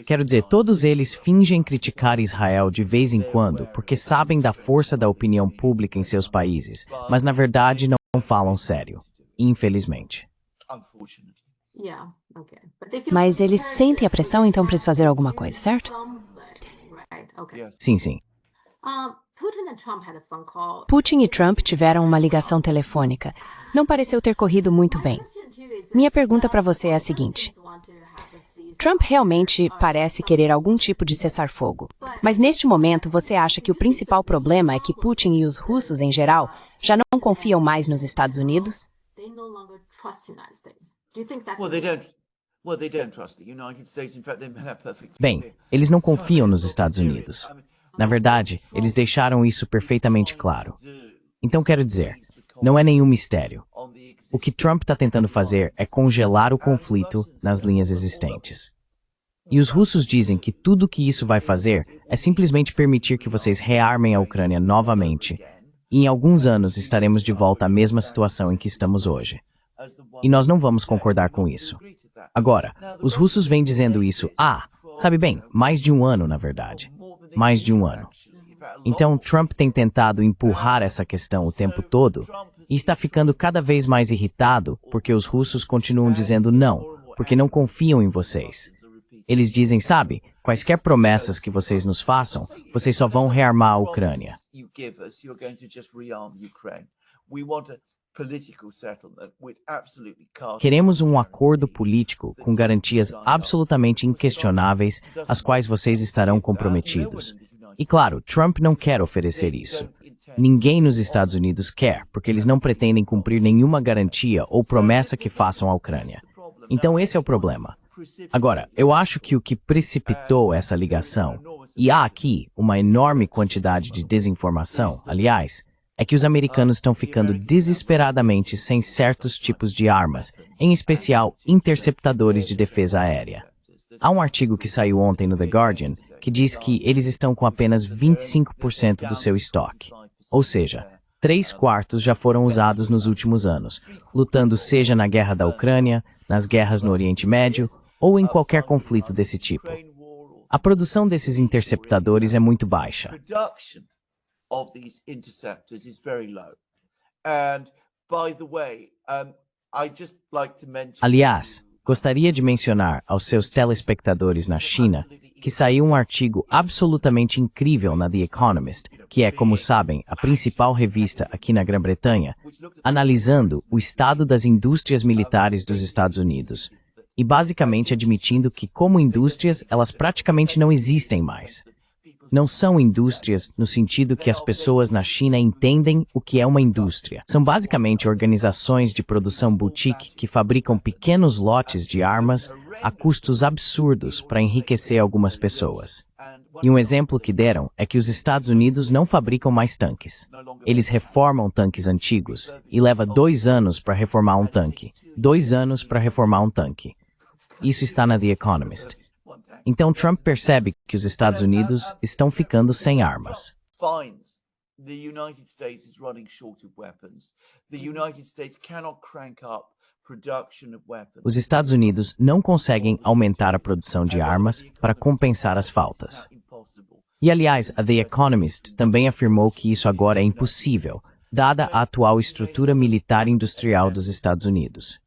Quero dizer, todos eles fingem criticar Israel de vez em quando porque sabem da força da opinião pública em seus países, mas na verdade não falam sério, infelizmente. Mas eles sentem a pressão, então, para fazer alguma coisa, certo? Sim, sim. Putin e Trump tiveram uma ligação telefônica. Não pareceu ter corrido muito bem. Minha pergunta para você é a seguinte. Trump realmente parece querer algum tipo de cessar-fogo. Mas neste momento, você acha que o principal problema é que Putin e os russos, em geral, já não confiam mais nos Estados Unidos? Bem, eles não confiam nos Estados Unidos. Na verdade, eles deixaram isso perfeitamente claro. Então quero dizer, não é nenhum mistério. O que Trump está tentando fazer é congelar o conflito nas linhas existentes. E os russos dizem que tudo o que isso vai fazer é simplesmente permitir que vocês rearmem a Ucrânia novamente. E em alguns anos estaremos de volta à mesma situação em que estamos hoje. E nós não vamos concordar com isso. Agora, os russos vêm dizendo isso sabe bem, mais de um ano, na verdade. Mais de um ano. Então, Trump tem tentado empurrar essa questão o tempo todo e está ficando cada vez mais irritado porque os russos continuam dizendo não, porque não confiam em vocês. Eles dizem, sabe, quaisquer promessas que vocês nos façam, vocês só vão rearmar a Ucrânia. Queremos um acordo político com garantias absolutamente inquestionáveis, às quais vocês estarão comprometidos. E claro, Trump não quer oferecer isso. Ninguém nos Estados Unidos quer, porque eles não pretendem cumprir nenhuma garantia ou promessa que façam à Ucrânia. Então esse é o problema. Agora, eu acho que o que precipitou essa ligação, e há aqui uma enorme quantidade de desinformação, aliás, é que os americanos estão ficando desesperadamente sem certos tipos de armas, em especial interceptadores de defesa aérea. Há um artigo que saiu ontem no The Guardian que diz que eles estão com apenas 25% do seu estoque. Ou seja, 3/4 já foram usados nos últimos anos, lutando seja na guerra da Ucrânia, nas guerras no Oriente Médio ou em qualquer conflito desse tipo. A produção desses interceptadores é muito baixa. Of these interceptors is very low. And by the way, I just like to mention. Aliás, gostaria de mencionar aos seus telespectadores na China que saiu um artigo absolutamente incrível na The Economist, que é, como sabem, a principal revista aqui na Grã-Bretanha, analisando o estado das indústrias militares dos Estados Unidos e basicamente admitindo que, como indústrias, elas praticamente não existem mais. Não são indústrias no sentido que as pessoas na China entendem o que é uma indústria. São basicamente organizações de produção boutique que fabricam pequenos lotes de armas a custos absurdos para enriquecer algumas pessoas. E um exemplo que deram é que os Estados Unidos não fabricam mais tanques. Eles reformam tanques antigos e leva 2 anos para reformar um tanque. 2 anos para reformar um tanque. Isso está na The Economist. Então Trump percebe que os Estados Unidos estão ficando sem armas. Os Estados Unidos não conseguem aumentar a produção de armas para compensar as faltas. E aliás, a The Economist também afirmou que isso agora é impossível, dada a atual estrutura militar industrial dos Estados Unidos.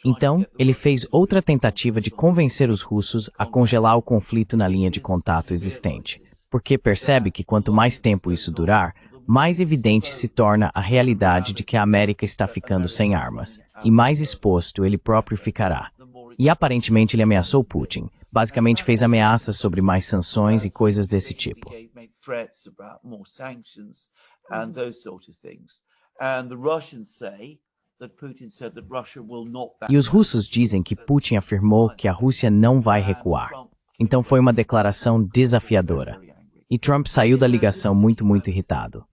Então, ele fez outra tentativa de convencer os russos a congelar o conflito na linha de contato existente, porque percebe que quanto mais tempo isso durar, mais evidente se torna a realidade de que a América está ficando sem armas, e mais exposto ele próprio ficará. E aparentemente ele ameaçou Putin, basicamente fez ameaças sobre mais sanções e coisas desse tipo. E os russos dizem que Putin afirmou que a Rússia não vai recuar. Então foi uma declaração desafiadora. E Trump saiu da ligação muito irritado.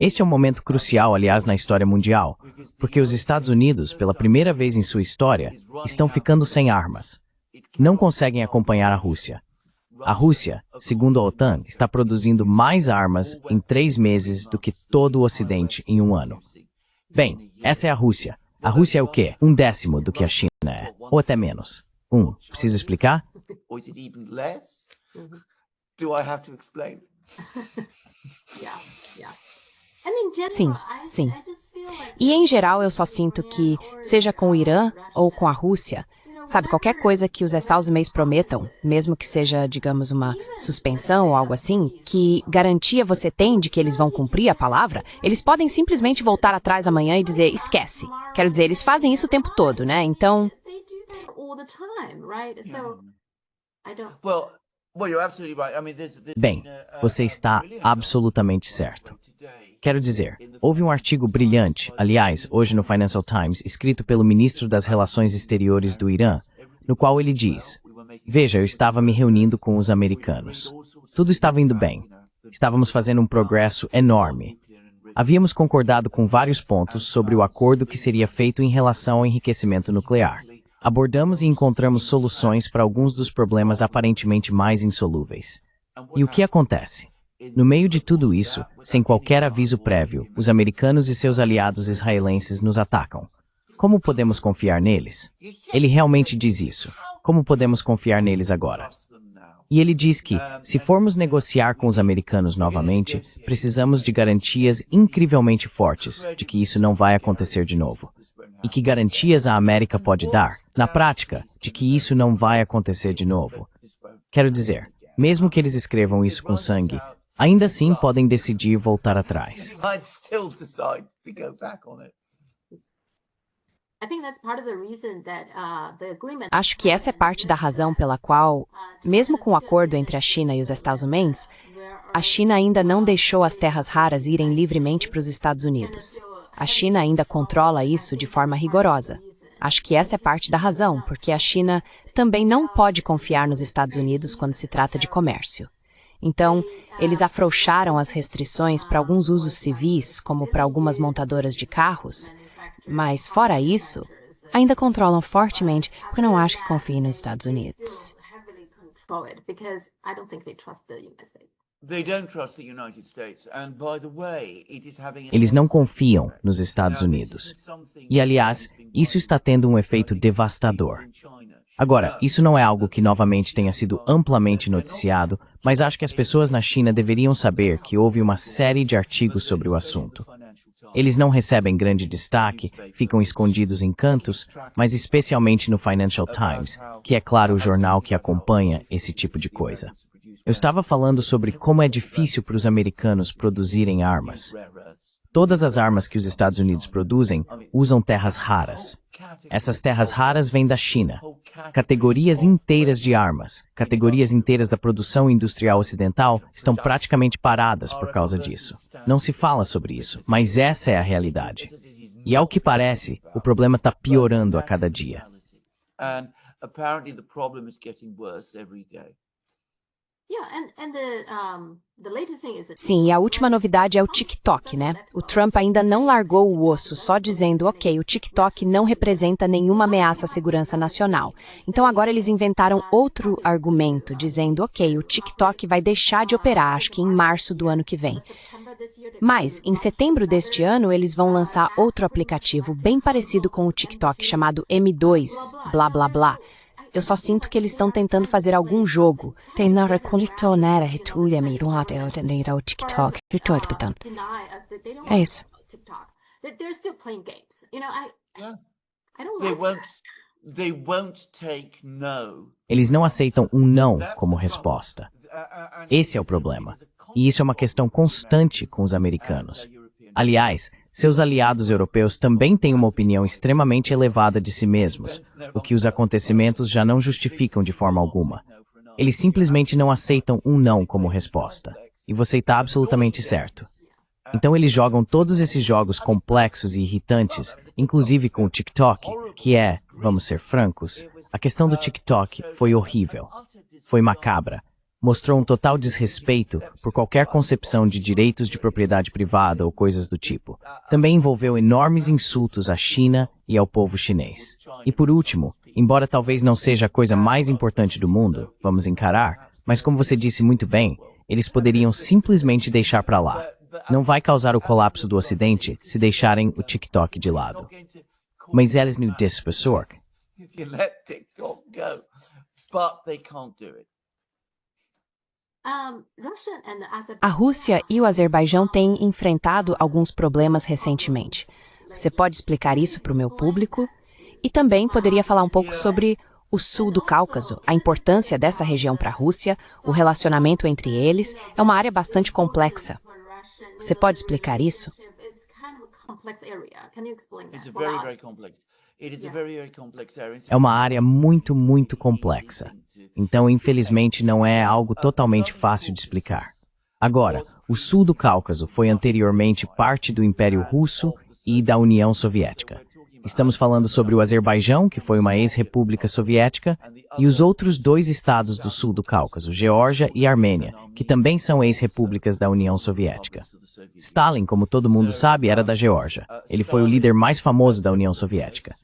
Este é um momento crucial, aliás, na história mundial, porque os Estados Unidos, pela primeira vez em sua história, estão ficando sem armas. Não conseguem acompanhar a Rússia. A Rússia, segundo a OTAN, está produzindo mais armas em 3 meses do que todo o Ocidente em um ano. Bem, essa é a Rússia. A Rússia é o quê? 1/10 do que a China é, ou até menos. Precisa explicar? Sim, sim. E em geral eu só sinto que, seja com o Irã ou com a Rússia, sabe, qualquer coisa que os Estados Unidos prometam, mesmo que seja, digamos, uma suspensão ou algo assim, que garantia você tem de que eles vão cumprir a palavra, eles podem simplesmente voltar atrás amanhã e dizer, esquece. Quero dizer, eles fazem isso o tempo todo, né? Então... Bem, você está absolutamente certo. Quero dizer, houve um artigo brilhante, aliás, hoje no Financial Times, escrito pelo ministro das Relações Exteriores do Irã, no qual ele diz, veja, eu estava me reunindo com os americanos. Tudo estava indo bem. Estávamos fazendo um progresso enorme. Havíamos concordado com vários pontos sobre o acordo que seria feito em relação ao enriquecimento nuclear. Abordamos e encontramos soluções para alguns dos problemas aparentemente mais insolúveis. E o que acontece? No meio de tudo isso, sem qualquer aviso prévio, os americanos e seus aliados israelenses nos atacam. Como podemos confiar neles? Ele realmente diz isso. Como podemos confiar neles agora? E ele diz que, se formos negociar com os americanos novamente, precisamos de garantias incrivelmente fortes de que isso não vai acontecer de novo. E que garantias a América pode dar, na prática, de que isso não vai acontecer de novo? Quero dizer, mesmo que eles escrevam isso com sangue, ainda assim podem decidir voltar atrás. Acho que essa é parte da razão pela qual, mesmo com o acordo entre a China e os Estados Unidos, a China ainda não deixou as terras raras irem livremente para os Estados Unidos. A China ainda controla isso de forma rigorosa. Acho que essa é parte da razão, porque a China também não pode confiar nos Estados Unidos quando se trata de comércio. Então, eles afrouxaram as restrições para alguns usos civis, como para algumas montadoras de carros, mas, fora isso, ainda controlam fortemente, porque não acho que confiem nos Estados Unidos. Eles não confiam nos Estados Unidos. E, aliás, isso está tendo um efeito devastador. Agora, isso não é algo que novamente tenha sido amplamente noticiado, mas acho que as pessoas na China deveriam saber que houve uma série de artigos sobre o assunto. Eles não recebem grande destaque, ficam escondidos em cantos, mas especialmente no Financial Times, que é claro o jornal que acompanha esse tipo de coisa. Eu estava falando sobre como é difícil para os americanos produzirem armas. Todas as armas que os Estados Unidos produzem usam terras raras. Essas terras raras vêm da China. Categorias inteiras de armas, categorias inteiras da produção industrial ocidental estão praticamente paradas por causa disso. Não se fala sobre isso, mas essa é a realidade. E ao que parece, o problema está piorando a cada dia. Sim, e a última novidade é o TikTok, né? O Trump ainda não largou o osso, só dizendo, ok, o TikTok não representa nenhuma ameaça à segurança nacional. Então agora eles inventaram outro argumento, dizendo, ok, o TikTok vai deixar de operar, acho que em março do ano que vem. Mas, em setembro deste ano, eles vão lançar outro aplicativo bem parecido com o TikTok, chamado M2, blá blá blá. Eu só sinto que eles estão tentando fazer algum jogo. É isso. Eles não aceitam um não como resposta. Esse é o problema. E isso é uma questão constante com os americanos. Aliás, seus aliados europeus também têm uma opinião extremamente elevada de si mesmos, o que os acontecimentos já não justificam de forma alguma. Eles simplesmente não aceitam um não como resposta. E você está absolutamente certo. Então eles jogam todos esses jogos complexos e irritantes, inclusive com o TikTok, que é, vamos ser francos, a questão do TikTok foi horrível. Foi macabra. Mostrou um total desrespeito por qualquer concepção de direitos de propriedade privada ou coisas do tipo. Também envolveu enormes insultos à China e ao povo chinês. E por último, embora talvez não seja a coisa mais importante do mundo, vamos encarar, mas como você disse muito bem, eles poderiam simplesmente deixar para lá. Não vai causar o colapso do Ocidente se deixarem o TikTok de lado. Mas eles não dispersam. A Rússia e o Azerbaijão têm enfrentado alguns problemas recentemente. Você pode explicar isso para o meu público? E também poderia falar um pouco sobre o sul do Cáucaso, a importância dessa região para a Rússia, o relacionamento entre eles. É uma área bastante complexa. Você pode explicar isso? É uma área muito complexa. Então, infelizmente, não é algo totalmente fácil de explicar. Agora, o sul do Cáucaso foi anteriormente parte do Império Russo e da União Soviética. Estamos falando sobre o Azerbaijão, que foi uma ex-república soviética, e os outros dois estados do sul do Cáucaso, Geórgia e Armênia, que também são ex-repúblicas da União Soviética. Stalin, como todo mundo sabe, era da Geórgia. Ele foi o líder mais famoso da União Soviética.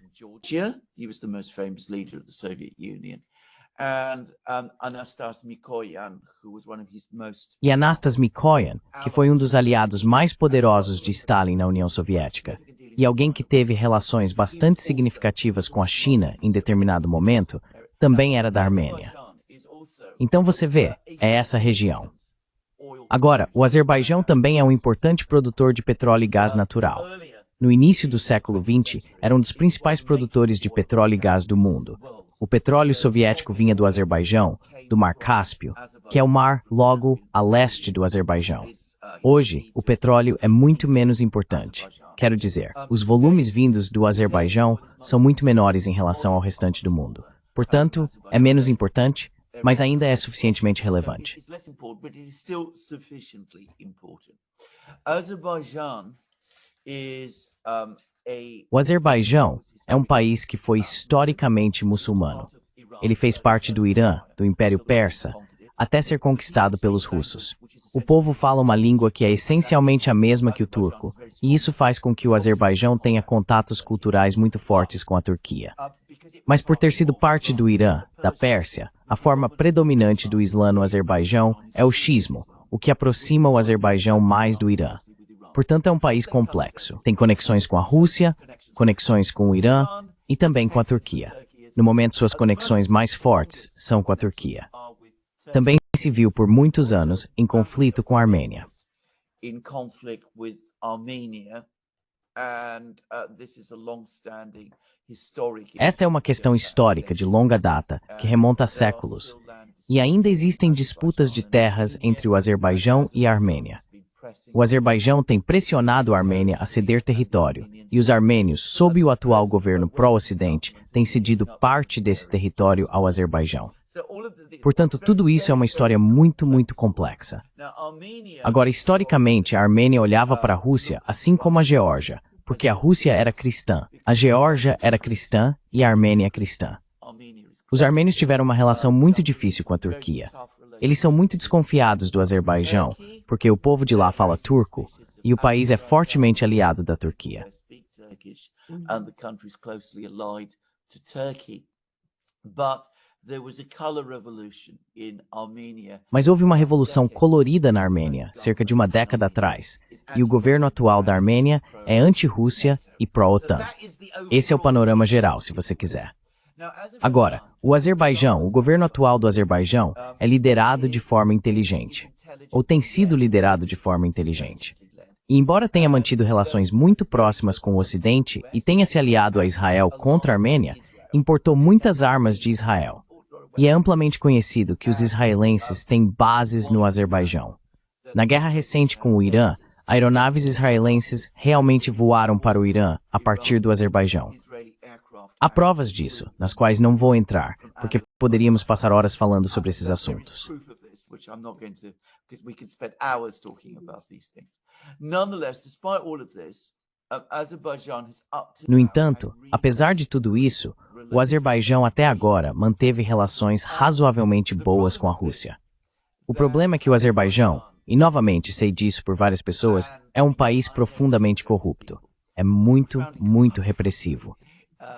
E Anastas Mikoyan, que foi um dos aliados mais poderosos de Stalin na União Soviética, e alguém que teve relações bastante significativas com a China em determinado momento, também era da Armênia. Então você vê, é essa região. Agora, o Azerbaijão também é um importante produtor de petróleo e gás natural. No início do século XX, era um dos principais produtores de petróleo e gás do mundo. O petróleo soviético vinha do Azerbaijão, do Mar Cáspio, que é o mar logo a leste do Azerbaijão. Hoje, o petróleo é muito menos importante. Quero dizer, os volumes vindos do Azerbaijão são muito menores em relação ao restante do mundo. Portanto, é menos importante, mas ainda é suficientemente relevante. O Azerbaijão é um país que foi historicamente muçulmano. Ele fez parte do Irã, do Império Persa, até ser conquistado pelos russos. O povo fala uma língua que é essencialmente a mesma que o turco, e isso faz com que o Azerbaijão tenha contatos culturais muito fortes com a Turquia. Mas por ter sido parte do Irã, da Pérsia, a forma predominante do Islã no Azerbaijão é o xismo, o que aproxima o Azerbaijão mais do Irã. Portanto, é um país complexo. Tem conexões com a Rússia, conexões com o Irã e também com a Turquia. No momento, suas conexões mais fortes são com a Turquia. Também se viu por muitos anos em conflito com a Armênia. Esta é uma questão histórica de longa data, que remonta a séculos, e ainda existem disputas de terras entre o Azerbaijão e a Armênia. O Azerbaijão tem pressionado a Armênia a ceder território, e os armênios, sob o atual governo pró-Ocidente, têm cedido parte desse território ao Azerbaijão. Portanto, tudo isso é uma história muito complexa. Agora, historicamente, a Armênia olhava para a Rússia assim como a Geórgia, porque a Rússia era cristã, a Geórgia era cristã e a Armênia cristã. Os armênios tiveram uma relação muito difícil com a Turquia. Eles são muito desconfiados do Azerbaijão, porque o povo de lá fala turco, e o país é fortemente aliado da Turquia. Mas houve uma revolução colorida na Armênia, cerca de uma década atrás, e o governo atual da Armênia é anti-Rússia e pró-OTAN. Esse é o panorama geral, se você quiser. Agora, o Azerbaijão, o governo atual do Azerbaijão, é liderado de forma inteligente, ou tem sido liderado de forma inteligente. E embora tenha mantido relações muito próximas com o Ocidente e tenha se aliado a Israel contra a Armênia, importou muitas armas de Israel. E é amplamente conhecido que os israelenses têm bases no Azerbaijão. Na guerra recente com o Irã, aeronaves israelenses realmente voaram para o Irã a partir do Azerbaijão. Há provas disso, nas quais não vou entrar, porque poderíamos passar horas falando sobre esses assuntos. No entanto, apesar de tudo isso, o Azerbaijão até agora manteve relações razoavelmente boas com a Rússia. O problema é que o Azerbaijão, e novamente sei disso por várias pessoas, é um país profundamente corrupto. É muito, muito repressivo.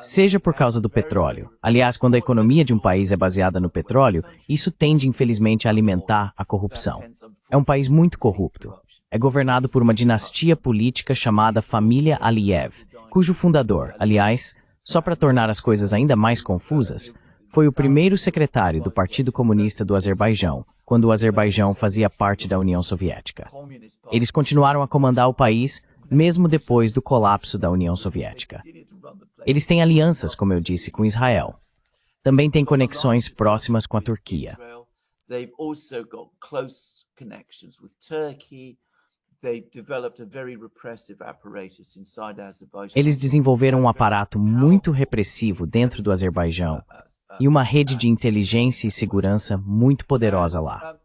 Seja por causa do petróleo. Aliás, quando a economia de um país é baseada no petróleo, isso tende infelizmente a alimentar a corrupção. É um país muito corrupto. É governado por uma dinastia política chamada Família Aliyev, cujo fundador, aliás, só para tornar as coisas ainda mais confusas, foi o primeiro secretário do Partido Comunista do Azerbaijão, quando o Azerbaijão fazia parte da União Soviética. Eles continuaram a comandar o país, mesmo depois do colapso da União Soviética. Eles têm alianças, como eu disse, com Israel. Também têm conexões próximas com a Turquia. Eles desenvolveram um aparato muito repressivo dentro do Azerbaijão e uma rede de inteligência e segurança muito poderosa lá.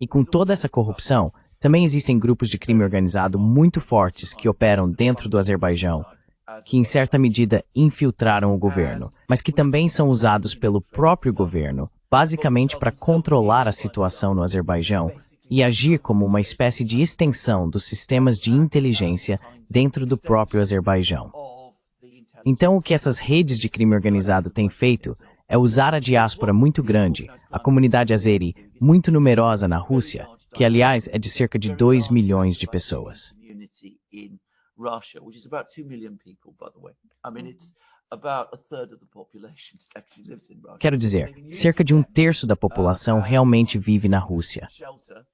E com toda essa corrupção, também existem grupos de crime organizado muito fortes que operam dentro do Azerbaijão, que em certa medida infiltraram o governo, mas que também são usados pelo próprio governo, basicamente para controlar a situação no Azerbaijão e agir como uma espécie de extensão dos sistemas de inteligência dentro do próprio Azerbaijão. Então, o que essas redes de crime organizado têm feito é usar a diáspora muito grande, a comunidade azeri muito numerosa na Rússia, que aliás é de cerca de 2 milhões de pessoas. Russia, which is about 2 million people, by the way. I mean, it's about a third of the population that actually lives in Russia. Quero dizer, cerca de 1/3 da população realmente vive na Rússia.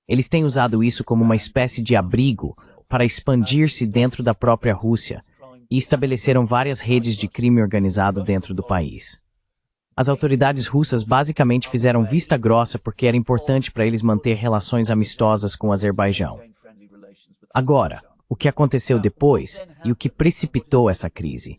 Eles têm usado isso como uma espécie de abrigo para expandir-se dentro da própria Rússia e estabeleceram várias redes de crime organizado dentro do país. As autoridades russas basicamente fizeram vista grossa porque era importante para eles manter relações amistosas com o Azerbaijão. Agora, o que aconteceu depois e o que precipitou essa crise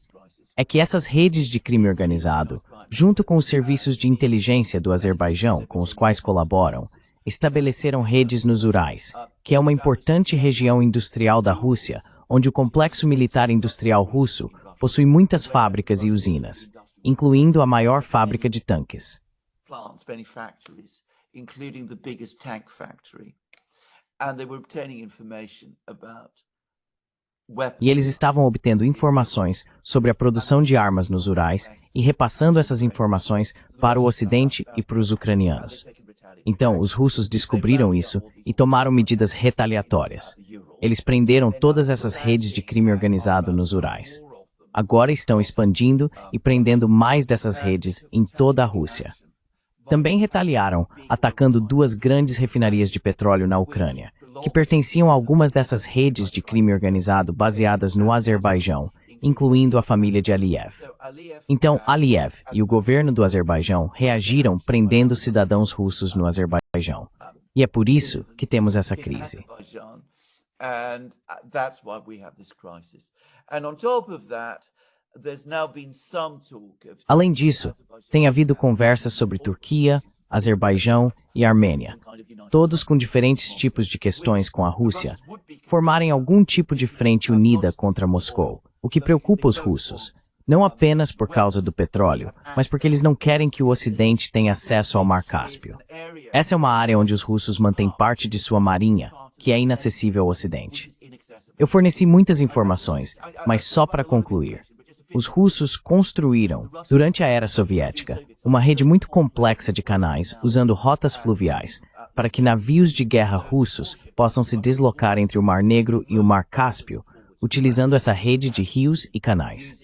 é que essas redes de crime organizado, junto com os serviços de inteligência do Azerbaijão com os quais colaboram, estabeleceram redes nos Urais, que é uma importante região industrial da Rússia, onde o complexo militar industrial russo possui muitas fábricas e usinas, incluindo a maior fábrica de tanques. E eles estavam obtendo informações sobre a produção de armas nos Urais e repassando essas informações para o Ocidente e para os ucranianos. Então, os russos descobriram isso e tomaram medidas retaliatórias. Eles prenderam todas essas redes de crime organizado nos Urais. Agora estão expandindo e prendendo mais dessas redes em toda a Rússia. Também retaliaram, atacando 2 grandes refinarias de petróleo na Ucrânia, que pertenciam a algumas dessas redes de crime organizado baseadas no Azerbaijão, incluindo a família de Aliyev. Então, Aliyev e o governo do Azerbaijão reagiram prendendo cidadãos russos no Azerbaijão. E é por isso que temos essa crise. Além disso, tem havido conversas sobre Turquia, Azerbaijão e Armênia, todos com diferentes tipos de questões com a Rússia, formarem algum tipo de frente unida contra Moscou, o que preocupa os russos, não apenas por causa do petróleo, mas porque eles não querem que o Ocidente tenha acesso ao Mar Cáspio. Essa é uma área onde os russos mantêm parte de sua marinha, que é inacessível ao Ocidente. Eu forneci muitas informações, mas só para concluir. Os russos construíram, durante a era soviética, uma rede muito complexa de canais usando rotas fluviais, para que navios de guerra russos possam se deslocar entre o Mar Negro e o Mar Cáspio, utilizando essa rede de rios e canais.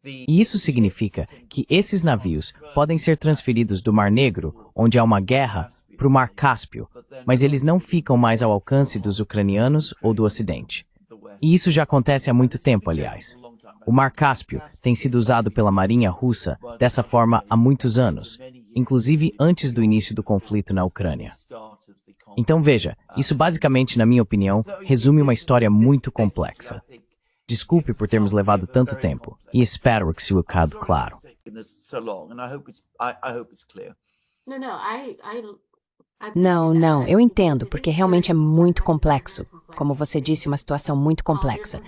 E isso significa que esses navios podem ser transferidos do Mar Negro, onde há uma guerra, para o Mar Cáspio, mas eles não ficam mais ao alcance dos ucranianos ou do Ocidente. E isso já acontece há muito tempo, aliás. O Mar Cáspio tem sido usado pela Marinha Russa dessa forma há muitos anos, inclusive antes do início do conflito na Ucrânia. Então veja, isso basicamente, na minha opinião, resume uma história muito complexa. Desculpe por termos levado tanto tempo, e espero que isso ficado claro. Não, eu entendo, porque realmente é muito complexo. Como você disse, uma situação muito complexa.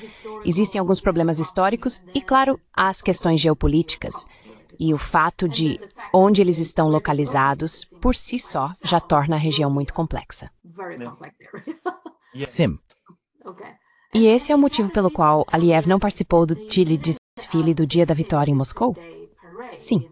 Existem alguns problemas históricos e, claro, as questões geopolíticas. E o fato de onde eles estão localizados, por si só, já torna a região muito complexa. Sim. E esse é o motivo pelo qual Aliyev não participou do desfile do Dia da Vitória em Moscou? Sim.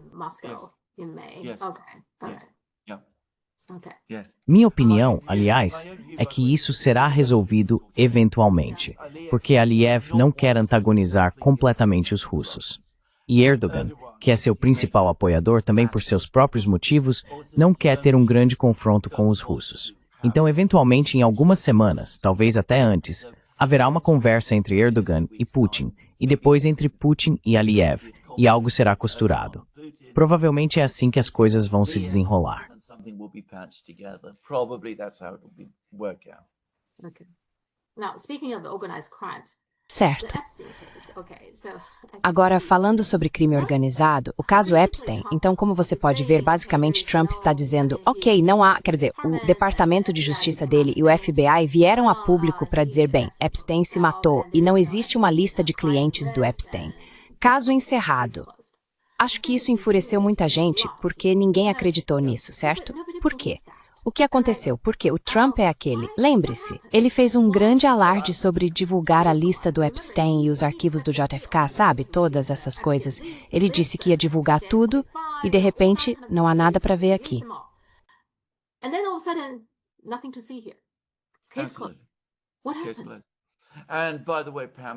Minha opinião, aliás, é que isso será resolvido eventualmente, porque Aliyev não quer antagonizar completamente os russos. E Erdogan, que é seu principal apoiador também por seus próprios motivos, não quer ter um grande confronto com os russos. Então, eventualmente, em algumas semanas, talvez até antes, haverá uma conversa entre Erdogan e Putin, e depois entre Putin e Aliyev, e algo será costurado. Provavelmente é assim que as coisas vão se desenrolar. Certo. Agora, falando sobre crime organizado, o caso Epstein, então, como você pode ver, basicamente Trump está dizendo, ok, não há, quer dizer, o Departamento de Justiça dele e o FBI vieram a público para dizer, bem, Epstein se matou e não existe uma lista de clientes do Epstein. Caso encerrado. Acho que isso enfureceu muita gente, porque ninguém acreditou nisso, certo? Por quê? O que aconteceu? Porque o Trump é aquele, lembre-se, ele fez um grande alarde sobre divulgar a lista do Epstein e os arquivos do JFK, sabe? Todas essas coisas. Ele disse que ia divulgar tudo e, de repente, não há nada para ver aqui.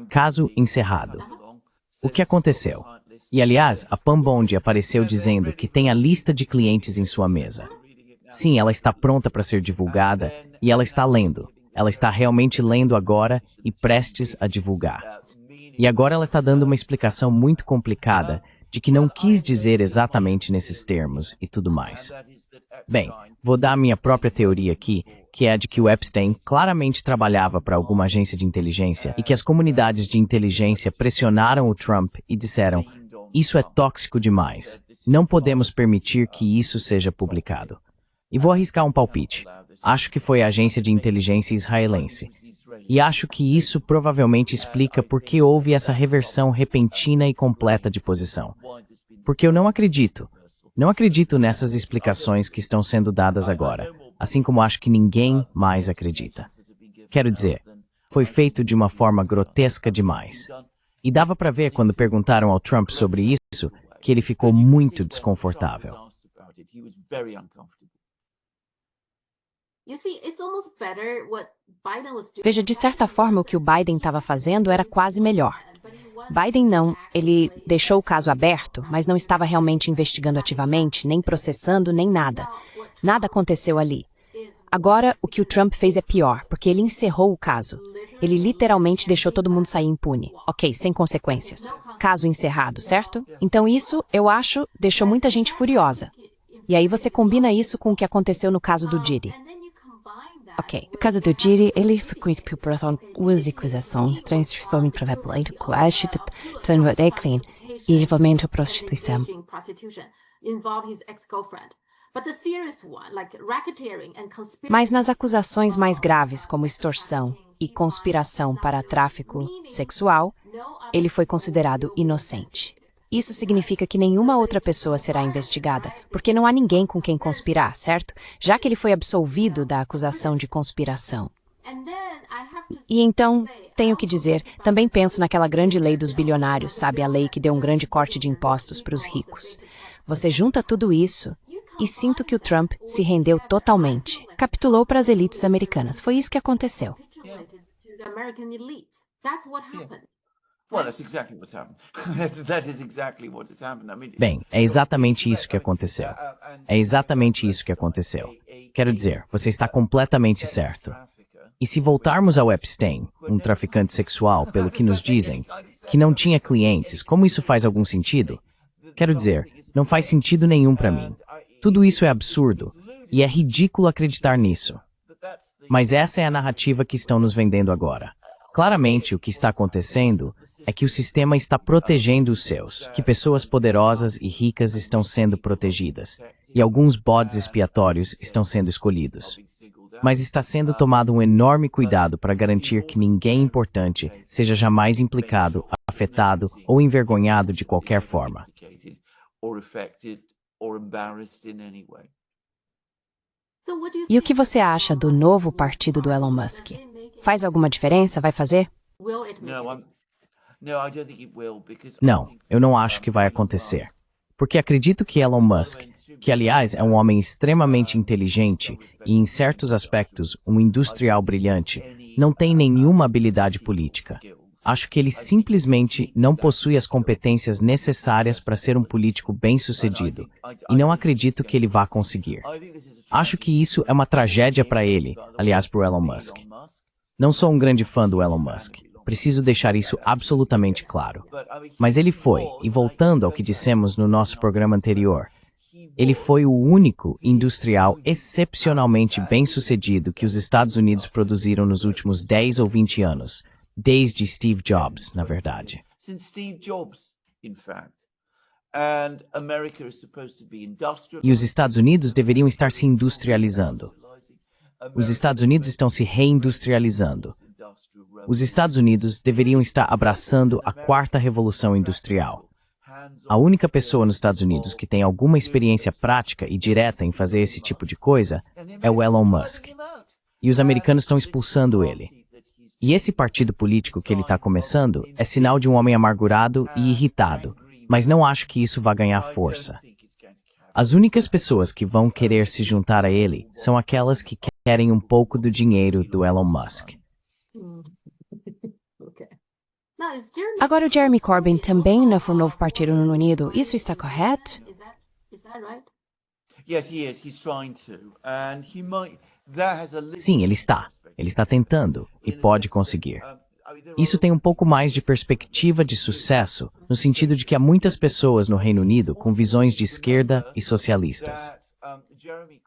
Caso encerrado. O que aconteceu? E, aliás, a Pam Bondi apareceu dizendo que tem a lista de clientes em sua mesa. Sim, ela está pronta para ser divulgada e ela está lendo. Ela está realmente lendo agora e prestes a divulgar. E agora ela está dando uma explicação muito complicada de que não quis dizer exatamente nesses termos e tudo mais. Bem, vou dar a minha própria teoria aqui, que é a de que o Epstein claramente trabalhava para alguma agência de inteligência e que as comunidades de inteligência pressionaram o Trump e disseram: isso é tóxico demais. Não podemos permitir que isso seja publicado. E vou arriscar um palpite. Acho que foi a agência de inteligência israelense. E acho que isso provavelmente explica por que houve essa reversão repentina e completa de posição. Porque eu não acredito. Não acredito nessas explicações que estão sendo dadas agora, assim como acho que ninguém mais acredita. Quero dizer, foi feito de uma forma grotesca demais. E dava para ver quando perguntaram ao Trump sobre isso, que ele ficou muito desconfortável. Veja, de certa forma, o que o Biden estava fazendo era quase melhor. Biden não, ele deixou o caso aberto, mas não estava realmente investigando ativamente, nem processando, nem nada. Nada aconteceu ali. Agora, o que o Trump fez é pior, porque ele encerrou o caso. Ele literalmente deixou todo mundo sair impune. Ok, sem consequências. Caso encerrado, certo? Então isso, eu acho, deixou muita gente furiosa. E aí você combina isso com o que aconteceu no caso do Diddy. Ok, no caso do Diddy, ele foi por umas acusações transexualmente provavelmente e envolvimento prostituição. Mas nas acusações mais graves, como extorsão e conspiração para tráfico sexual, ele foi considerado inocente. Isso significa que nenhuma outra pessoa será investigada, porque não há ninguém com quem conspirar, certo? Já que ele foi absolvido da acusação de conspiração. E então, tenho que dizer, também penso naquela grande lei dos bilionários, sabe? A lei que deu um grande corte de impostos para os ricos. Você junta tudo isso e sinto que o Trump se rendeu totalmente. Capitulou para as elites americanas. Foi isso que aconteceu. Bem, é exatamente isso que aconteceu. É exatamente isso que aconteceu. Quero dizer, você está completamente certo. E se voltarmos ao Epstein, um traficante sexual, pelo que nos dizem, que não tinha clientes, como isso faz algum sentido? Quero dizer, não faz sentido nenhum para mim. Tudo isso é absurdo, e é ridículo acreditar nisso. Mas essa é a narrativa que estão nos vendendo agora. Claramente, o que está acontecendo é que o sistema está protegendo os seus, que pessoas poderosas e ricas estão sendo protegidas, e alguns bodes expiatórios estão sendo escolhidos. Mas está sendo tomado um enorme cuidado para garantir que ninguém importante seja jamais implicado, afetado ou envergonhado de qualquer forma. E o que você acha do novo partido do Elon Musk? Faz alguma diferença? Vai fazer? Não, eu não acho que vai acontecer. Porque acredito que Elon Musk, que aliás é um homem extremamente inteligente e em certos aspectos um industrial brilhante, não tem nenhuma habilidade política. Acho que ele simplesmente não possui as competências necessárias para ser um político bem-sucedido, e não acredito que ele vá conseguir. Acho que isso é uma tragédia para ele, aliás, para o Elon Musk. Não sou um grande fã do Elon Musk. Preciso deixar isso absolutamente claro. Mas ele foi, e voltando ao que dissemos no nosso programa anterior, ele foi o único industrial excepcionalmente bem-sucedido que os Estados Unidos produziram nos últimos 10 ou 20 anos, desde Steve Jobs, na verdade. E os Estados Unidos deveriam estar se industrializando. Os Estados Unidos estão se reindustrializando. Os Estados Unidos deveriam estar abraçando a quarta revolução industrial. A única pessoa nos Estados Unidos que tem alguma experiência prática e direta em fazer esse tipo de coisa é o Elon Musk. E os americanos estão expulsando ele. E esse partido político que ele está começando é sinal de um homem amargurado e irritado, mas não acho que isso vá ganhar força. As únicas pessoas que vão querer se juntar a ele são aquelas que querem um pouco do dinheiro do Elon Musk. Agora o Jeremy Corbyn também não foi um novo partido no Reino Unido. Isso está correto? Sim, ele está. Ele está tentando e pode conseguir. Isso tem um pouco mais de perspectiva de sucesso, no sentido de que há muitas pessoas no Reino Unido com visões de esquerda e socialistas.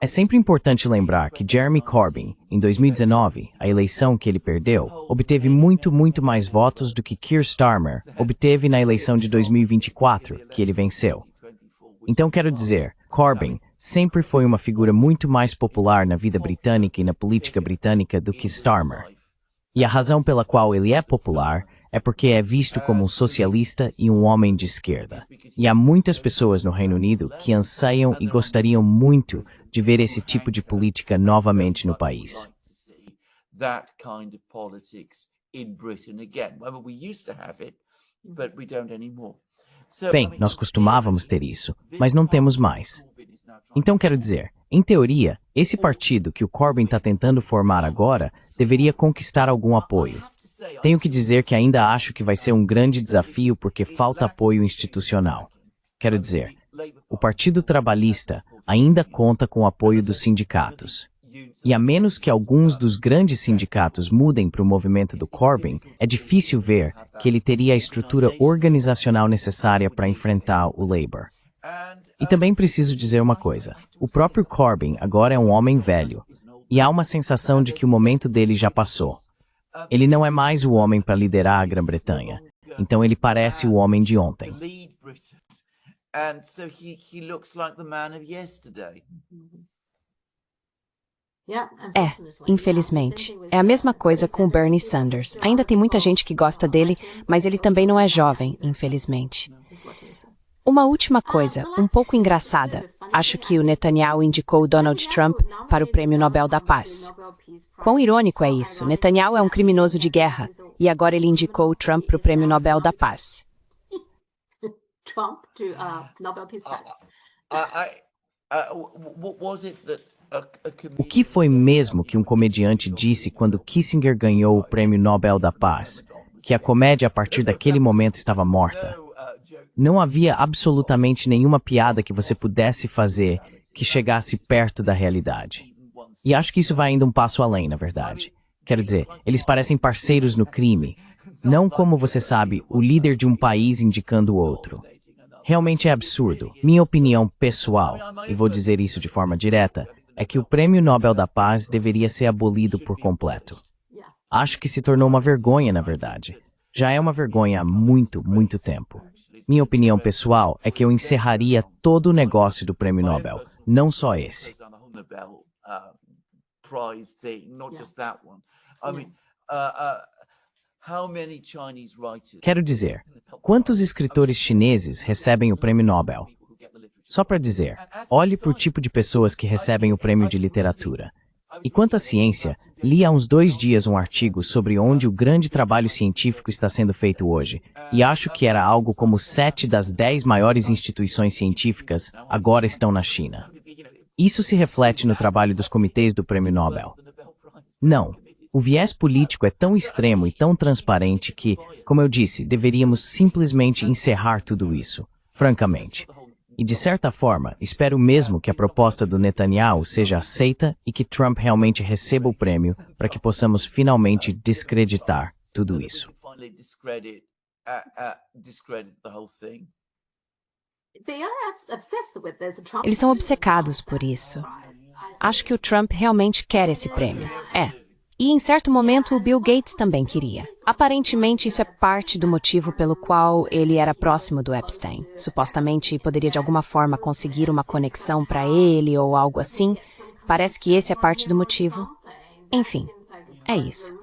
É sempre importante lembrar que Jeremy Corbyn, em 2019, a eleição que ele perdeu, obteve muito mais votos do que Keir Starmer obteve na eleição de 2024, que ele venceu. Então quero dizer, Corbyn sempre foi uma figura muito mais popular na vida britânica e na política britânica do que Starmer. E a razão pela qual ele é popular é porque é visto como um socialista e um homem de esquerda. E há muitas pessoas no Reino Unido que anseiam e gostariam muito de ver esse tipo de política novamente no país. Bem, nós costumávamos ter isso, mas não temos mais. Então quero dizer, em teoria, esse partido que o Corbyn está tentando formar agora deveria conquistar algum apoio. Tenho que dizer que ainda acho que vai ser um grande desafio porque falta apoio institucional. Quero dizer, o Partido Trabalhista ainda conta com o apoio dos sindicatos. E a menos que alguns dos grandes sindicatos mudem para o movimento do Corbyn, é difícil ver que ele teria a estrutura organizacional necessária para enfrentar o Labour. E também preciso dizer uma coisa, o próprio Corbyn agora é um homem velho, e há uma sensação de que o momento dele já passou. Ele não é mais o homem para liderar a Grã-Bretanha, então ele parece o homem de ontem. Infelizmente. É a mesma coisa com o Bernie Sanders. Ainda tem muita gente que gosta dele, mas ele também não é jovem, infelizmente. Uma última coisa, um pouco engraçada. Acho que o Netanyahu indicou o Donald Trump para o Prêmio Nobel da Paz. Quão irônico é isso? Netanyahu é um criminoso de guerra e agora ele indicou o Trump para o Prêmio Nobel da Paz. O que foi mesmo que um comediante disse quando Kissinger ganhou o Prêmio Nobel da Paz? Que a comédia a partir daquele momento estava morta. Não havia absolutamente nenhuma piada que você pudesse fazer que chegasse perto da realidade. E acho que isso vai ainda um passo além, na verdade. Quero dizer, eles parecem parceiros no crime, Não como você sabe, o líder de um país indicando outro. Realmente é absurdo. Minha opinião pessoal, e vou dizer isso de forma direta, é que o Prêmio Nobel da Paz deveria ser abolido por completo. Acho que se tornou uma vergonha, na verdade. Já é uma vergonha há muito, muito tempo. Minha opinião pessoal é que eu encerraria todo o negócio do Prêmio Nobel, não só esse. Quero dizer, quantos escritores chineses recebem o Prêmio Nobel? Só para dizer, olhe para o tipo de pessoas que recebem o prêmio de literatura. E quanto à ciência, li há uns 2 dias um artigo sobre onde o grande trabalho científico está sendo feito hoje, e acho que era algo como 7 das 10 maiores instituições científicas agora estão na China. Isso se reflete no trabalho dos comitês do Prêmio Nobel. Não. O viés político é tão extremo e tão transparente que, como eu disse, deveríamos simplesmente encerrar tudo isso, francamente. E de certa forma, espero mesmo que a proposta do Netanyahu seja aceita e que Trump realmente receba o prêmio para que possamos finalmente descreditar tudo isso. Eles são obcecados por isso. Acho que o Trump realmente quer esse prêmio. E em certo momento o Bill Gates também queria. Aparentemente isso é parte do motivo pelo qual ele era próximo do Epstein. Supostamente poderia de alguma forma conseguir uma conexão para ele ou algo assim. Parece que esse é parte do motivo. Enfim, é isso.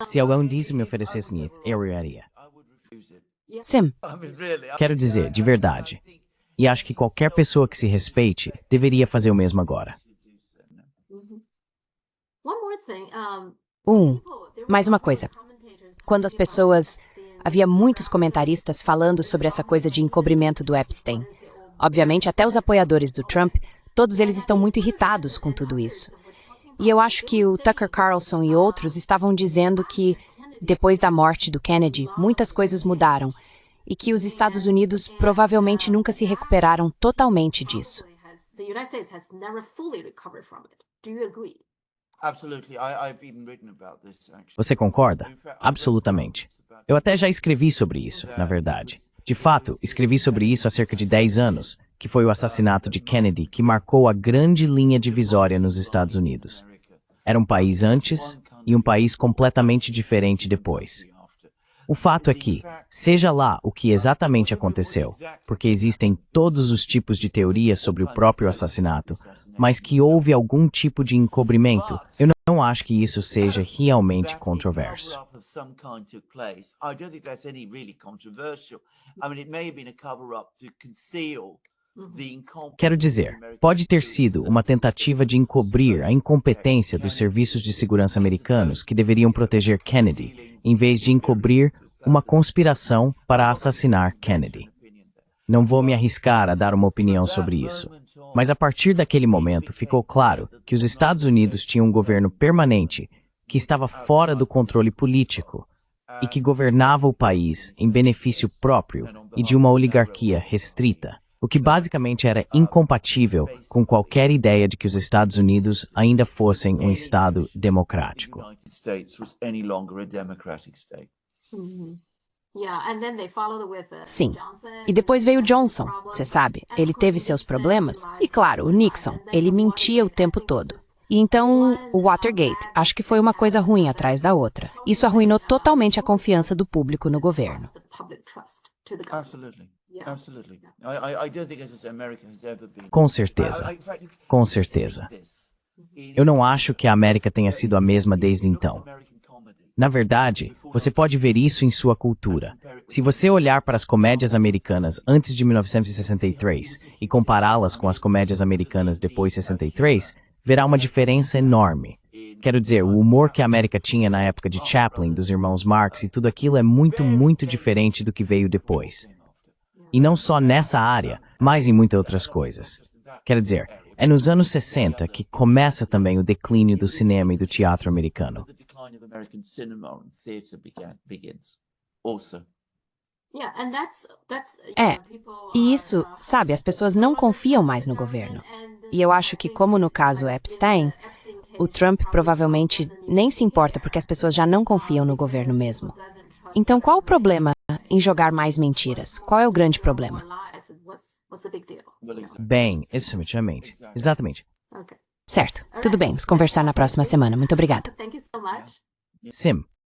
Se algum disso me oferecesse Nith, eu iria. Sim. Quero dizer, de verdade. E acho que qualquer pessoa que se respeite deveria fazer o mesmo agora. Mais uma coisa. Quando as pessoas... Havia muitos comentaristas falando sobre essa coisa de encobrimento do Epstein. Obviamente, até os apoiadores do Trump, todos eles estão muito irritados com tudo isso. E eu acho que o Tucker Carlson e outros estavam dizendo que, depois da morte do Kennedy, muitas coisas mudaram e que os Estados Unidos provavelmente nunca se recuperaram totalmente disso. Você concorda? Absolutamente. Eu até já escrevi sobre isso, na verdade. De fato, escrevi sobre isso há cerca de 10 anos, que foi o assassinato de Kennedy que marcou a grande linha divisória nos Estados Unidos. Era um país antes e um país completamente diferente depois. O fato é que, seja lá o que exatamente aconteceu, porque existem todos os tipos de teorias sobre o próprio assassinato, mas que houve algum tipo de encobrimento, eu não acho que isso seja realmente controverso. Quero dizer, pode ter sido uma tentativa de encobrir a incompetência dos serviços de segurança americanos que deveriam proteger Kennedy, em vez de encobrir uma conspiração para assassinar Kennedy. Não vou me arriscar a dar uma opinião sobre isso, mas a partir daquele momento ficou claro que os Estados Unidos tinham um governo permanente que estava fora do controle político e que governava o país em benefício próprio e de uma oligarquia restrita, o que basicamente era incompatível com qualquer ideia de que os Estados Unidos ainda fossem um Estado democrático. Sim. E depois veio Johnson, você sabe. Ele teve seus problemas. E claro, o Nixon, ele mentia o tempo todo. E então, o Watergate, acho que foi uma coisa ruim atrás da outra. Isso arruinou totalmente a confiança do público no governo. Com certeza. Com certeza. Eu não acho que a América tenha sido a mesma desde então. Na verdade, você pode ver isso em sua cultura. Se você olhar para as comédias americanas antes de 1963 e compará-las com as comédias americanas depois de 63, verá uma diferença enorme. Quero dizer, o humor que a América tinha na época de Chaplin, dos irmãos Marx e tudo aquilo é muito, muito diferente do que veio depois. E não só nessa área, mas em muitas outras coisas. Quero dizer, é nos anos 60 que começa também o declínio do cinema e do teatro americano. E isso, sabe, as pessoas não confiam mais no governo. E eu acho que, como no caso Epstein, O Trump provavelmente nem se importa porque as pessoas já não confiam no governo mesmo. Então, qual o problema em jogar mais mentiras? Qual é o grande problema? Bem, exatamente. Exatamente. Certo, tudo bem, vamos conversar na próxima semana. Muito obrigada. Sim.